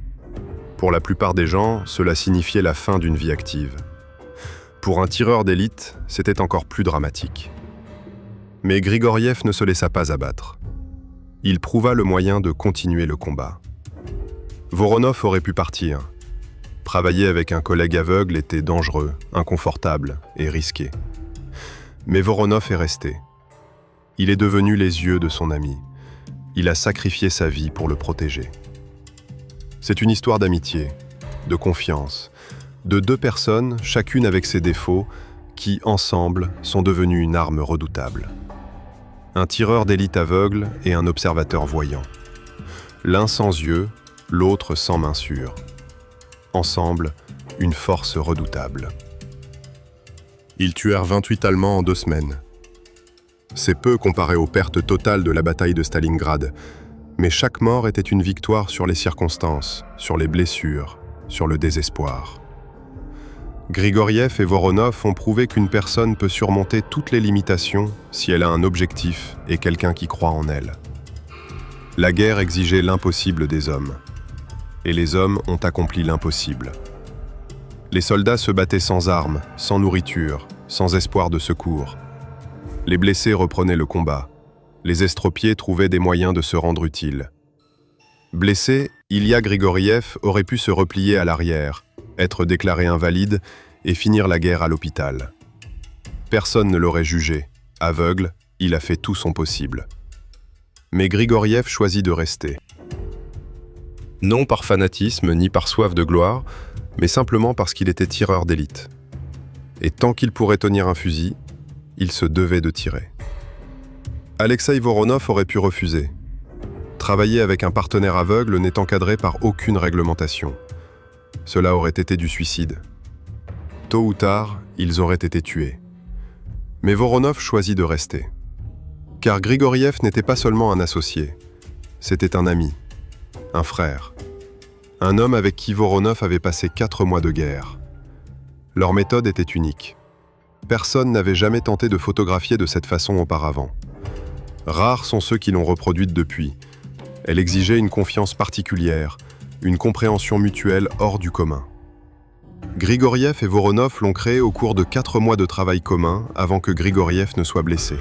[SPEAKER 1] Pour la plupart des gens, cela signifiait la fin d'une vie active. Pour un tireur d'élite, c'était encore plus dramatique. Mais Grigoriev ne se laissa pas abattre. Il prouva le moyen de continuer le combat. Voronov aurait pu partir. Travailler avec un collègue aveugle était dangereux, inconfortable et risqué. Mais Voronov est resté. Il est devenu les yeux de son ami. Il a sacrifié sa vie pour le protéger. C'est une histoire d'amitié, de confiance, de 2 personnes, chacune avec ses défauts, qui, ensemble, sont devenues une arme redoutable. Un tireur d'élite aveugle et un observateur voyant. L'un sans yeux, l'autre sans main sûre. Ensemble, une force redoutable. Ils tuèrent 28 Allemands en 2 semaines. C'est peu comparé aux pertes totales de la bataille de Stalingrad, mais chaque mort était une victoire sur les circonstances, sur les blessures, sur le désespoir. Grigoriev et Voronov ont prouvé qu'une personne peut surmonter toutes les limitations si elle a un objectif et quelqu'un qui croit en elle. La guerre exigeait l'impossible des hommes. Et les hommes ont accompli l'impossible. Les soldats se battaient sans armes, sans nourriture, sans espoir de secours. Les blessés reprenaient le combat. Les estropiés trouvaient des moyens de se rendre utiles. Blessé, Ilya Grigoriev aurait pu se replier à l'arrière, être déclaré invalide et finir la guerre à l'hôpital. Personne ne l'aurait jugé. Aveugle, il a fait tout son possible. Mais Grigoriev choisit de rester. Non par fanatisme ni par soif de gloire, mais simplement parce qu'il était tireur d'élite. Et tant qu'il pourrait tenir un fusil, il se devait de tirer. Alexei Voronov aurait pu refuser. Travailler avec un partenaire aveugle n'est encadré par aucune réglementation. Cela aurait été du suicide. Tôt ou tard, ils auraient été tués. Mais Voronov choisit de rester. Car Grigoriev n'était pas seulement un associé, c'était un ami. Un frère. Un homme avec qui Voronov avait passé 4 mois de guerre. Leur méthode était unique. Personne n'avait jamais tenté de photographier de cette façon auparavant. Rares sont ceux qui l'ont reproduite depuis. Elle exigeait une confiance particulière, une compréhension mutuelle hors du commun. Grigoriev et Voronov l'ont créée au cours de 4 mois de travail commun avant que Grigoriev ne soit blessé.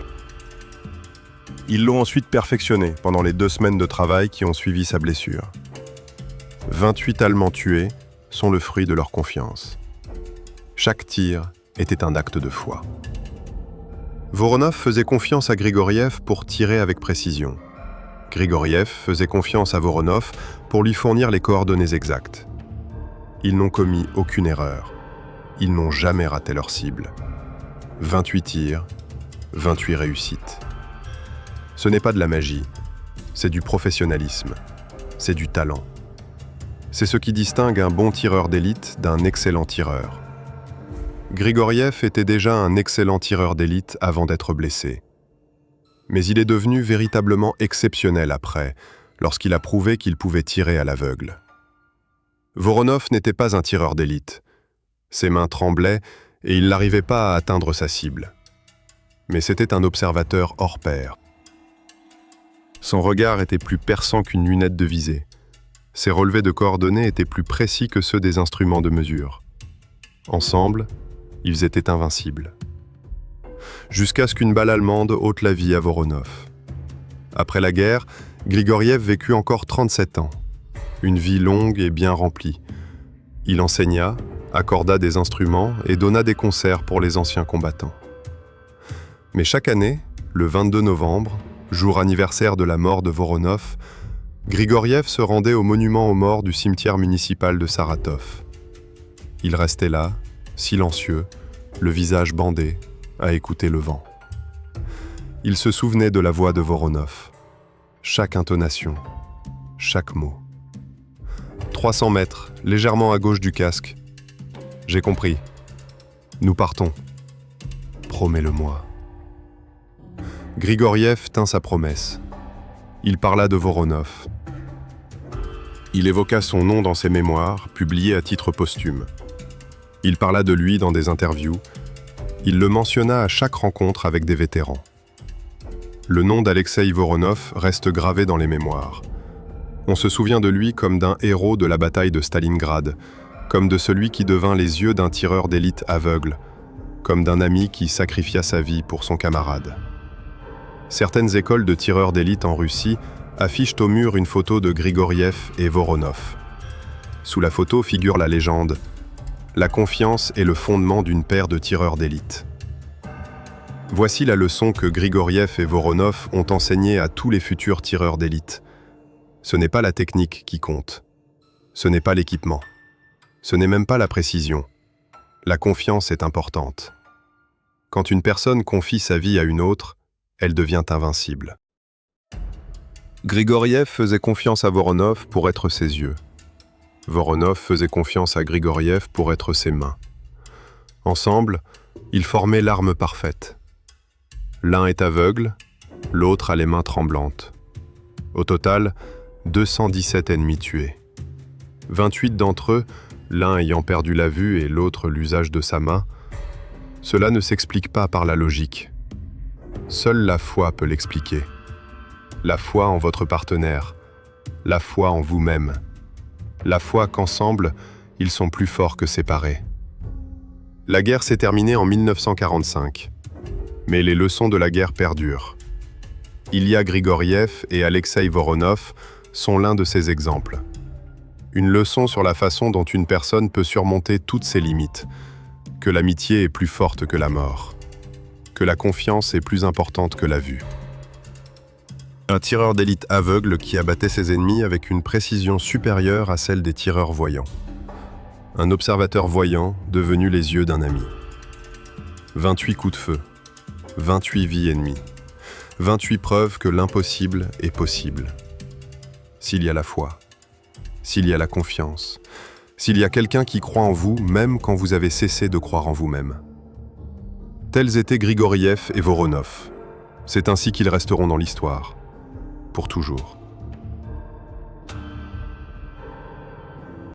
[SPEAKER 1] Ils l'ont ensuite perfectionné pendant les 2 semaines de travail qui ont suivi sa blessure. 28 Allemands tués sont le fruit de leur confiance. Chaque tir était un acte de foi. Voronov faisait confiance à Grigoriev pour tirer avec précision. Grigoriev faisait confiance à Voronov pour lui fournir les coordonnées exactes. Ils n'ont commis aucune erreur. Ils n'ont jamais raté leur cible. 28 tirs, 28 réussites. Ce n'est pas de la magie, c'est du professionnalisme, c'est du talent. C'est ce qui distingue un bon tireur d'élite d'un excellent tireur. Grigoriev était déjà un excellent tireur d'élite avant d'être blessé. Mais il est devenu véritablement exceptionnel après, lorsqu'il a prouvé qu'il pouvait tirer à l'aveugle. Voronov n'était pas un tireur d'élite. Ses mains tremblaient et il n'arrivait pas à atteindre sa cible. Mais c'était un observateur hors pair. Son regard était plus perçant qu'une lunette de visée. Ses relevés de coordonnées étaient plus précis que ceux des instruments de mesure. Ensemble, ils étaient invincibles. Jusqu'à ce qu'une balle allemande ôte la vie à Voronov. Après la guerre, Grigoriev vécut encore 37 ans. Une vie longue et bien remplie. Il enseigna, accorda des instruments et donna des concerts pour les anciens combattants. Mais chaque année, le 22 novembre, jour anniversaire de la mort de Voronov, Grigoriev se rendait au monument aux morts du cimetière municipal de Saratov. Il restait là, silencieux, le visage bandé, à écouter le vent. Il se souvenait de la voix de Voronov, chaque intonation, chaque mot. 300 mètres, légèrement à gauche du casque. J'ai compris. Nous partons. Promets-le-moi. Grigoriev tint sa promesse. Il parla de Voronov. Il évoqua son nom dans ses mémoires, publiés à titre posthume. Il parla de lui dans des interviews. Il le mentionna à chaque rencontre avec des vétérans. Le nom d'Alexeï Voronov reste gravé dans les mémoires. On se souvient de lui comme d'un héros de la bataille de Stalingrad, comme de celui qui devint les yeux d'un tireur d'élite aveugle, comme d'un ami qui sacrifia sa vie pour son camarade. Certaines écoles de tireurs d'élite en Russie affichent au mur une photo de Grigoriev et Voronov. Sous la photo figure la légende « La confiance est le fondement d'une paire de tireurs d'élite ». Voici la leçon que Grigoriev et Voronov ont enseignée à tous les futurs tireurs d'élite. Ce n'est pas la technique qui compte. Ce n'est pas l'équipement. Ce n'est même pas la précision. La confiance est importante. Quand une personne confie sa vie à une autre, elle devient invincible. Grigoriev faisait confiance à Voronov pour être ses yeux. Voronov faisait confiance à Grigoriev pour être ses mains. Ensemble, ils formaient l'arme parfaite. L'un est aveugle, l'autre a les mains tremblantes. Au total, 217 ennemis tués. 28 d'entre eux, l'un ayant perdu la vue et l'autre l'usage de sa main. Cela ne s'explique pas par la logique. Seule la foi peut l'expliquer. La foi en votre partenaire, la foi en vous-même, la foi qu'ensemble, ils sont plus forts que séparés. La guerre s'est terminée en 1945, mais les leçons de la guerre perdurent. Ilya Grigoriev et Alexeï Voronov sont l'un de ces exemples. Une leçon sur la façon dont une personne peut surmonter toutes ses limites, que l'amitié est plus forte que la mort, que la confiance est plus importante que la vue. Un tireur d'élite aveugle qui abattait ses ennemis avec une précision supérieure à celle des tireurs voyants. Un observateur voyant devenu les yeux d'un ami. 28 coups de feu, 28 vies ennemies, 28 preuves que l'impossible est possible. S'il y a la foi, s'il y a la confiance, s'il y a quelqu'un qui croit en vous même quand vous avez cessé de croire en vous-même. Tels étaient Grigoriev et Voronov. C'est ainsi qu'ils resteront dans l'histoire, pour toujours.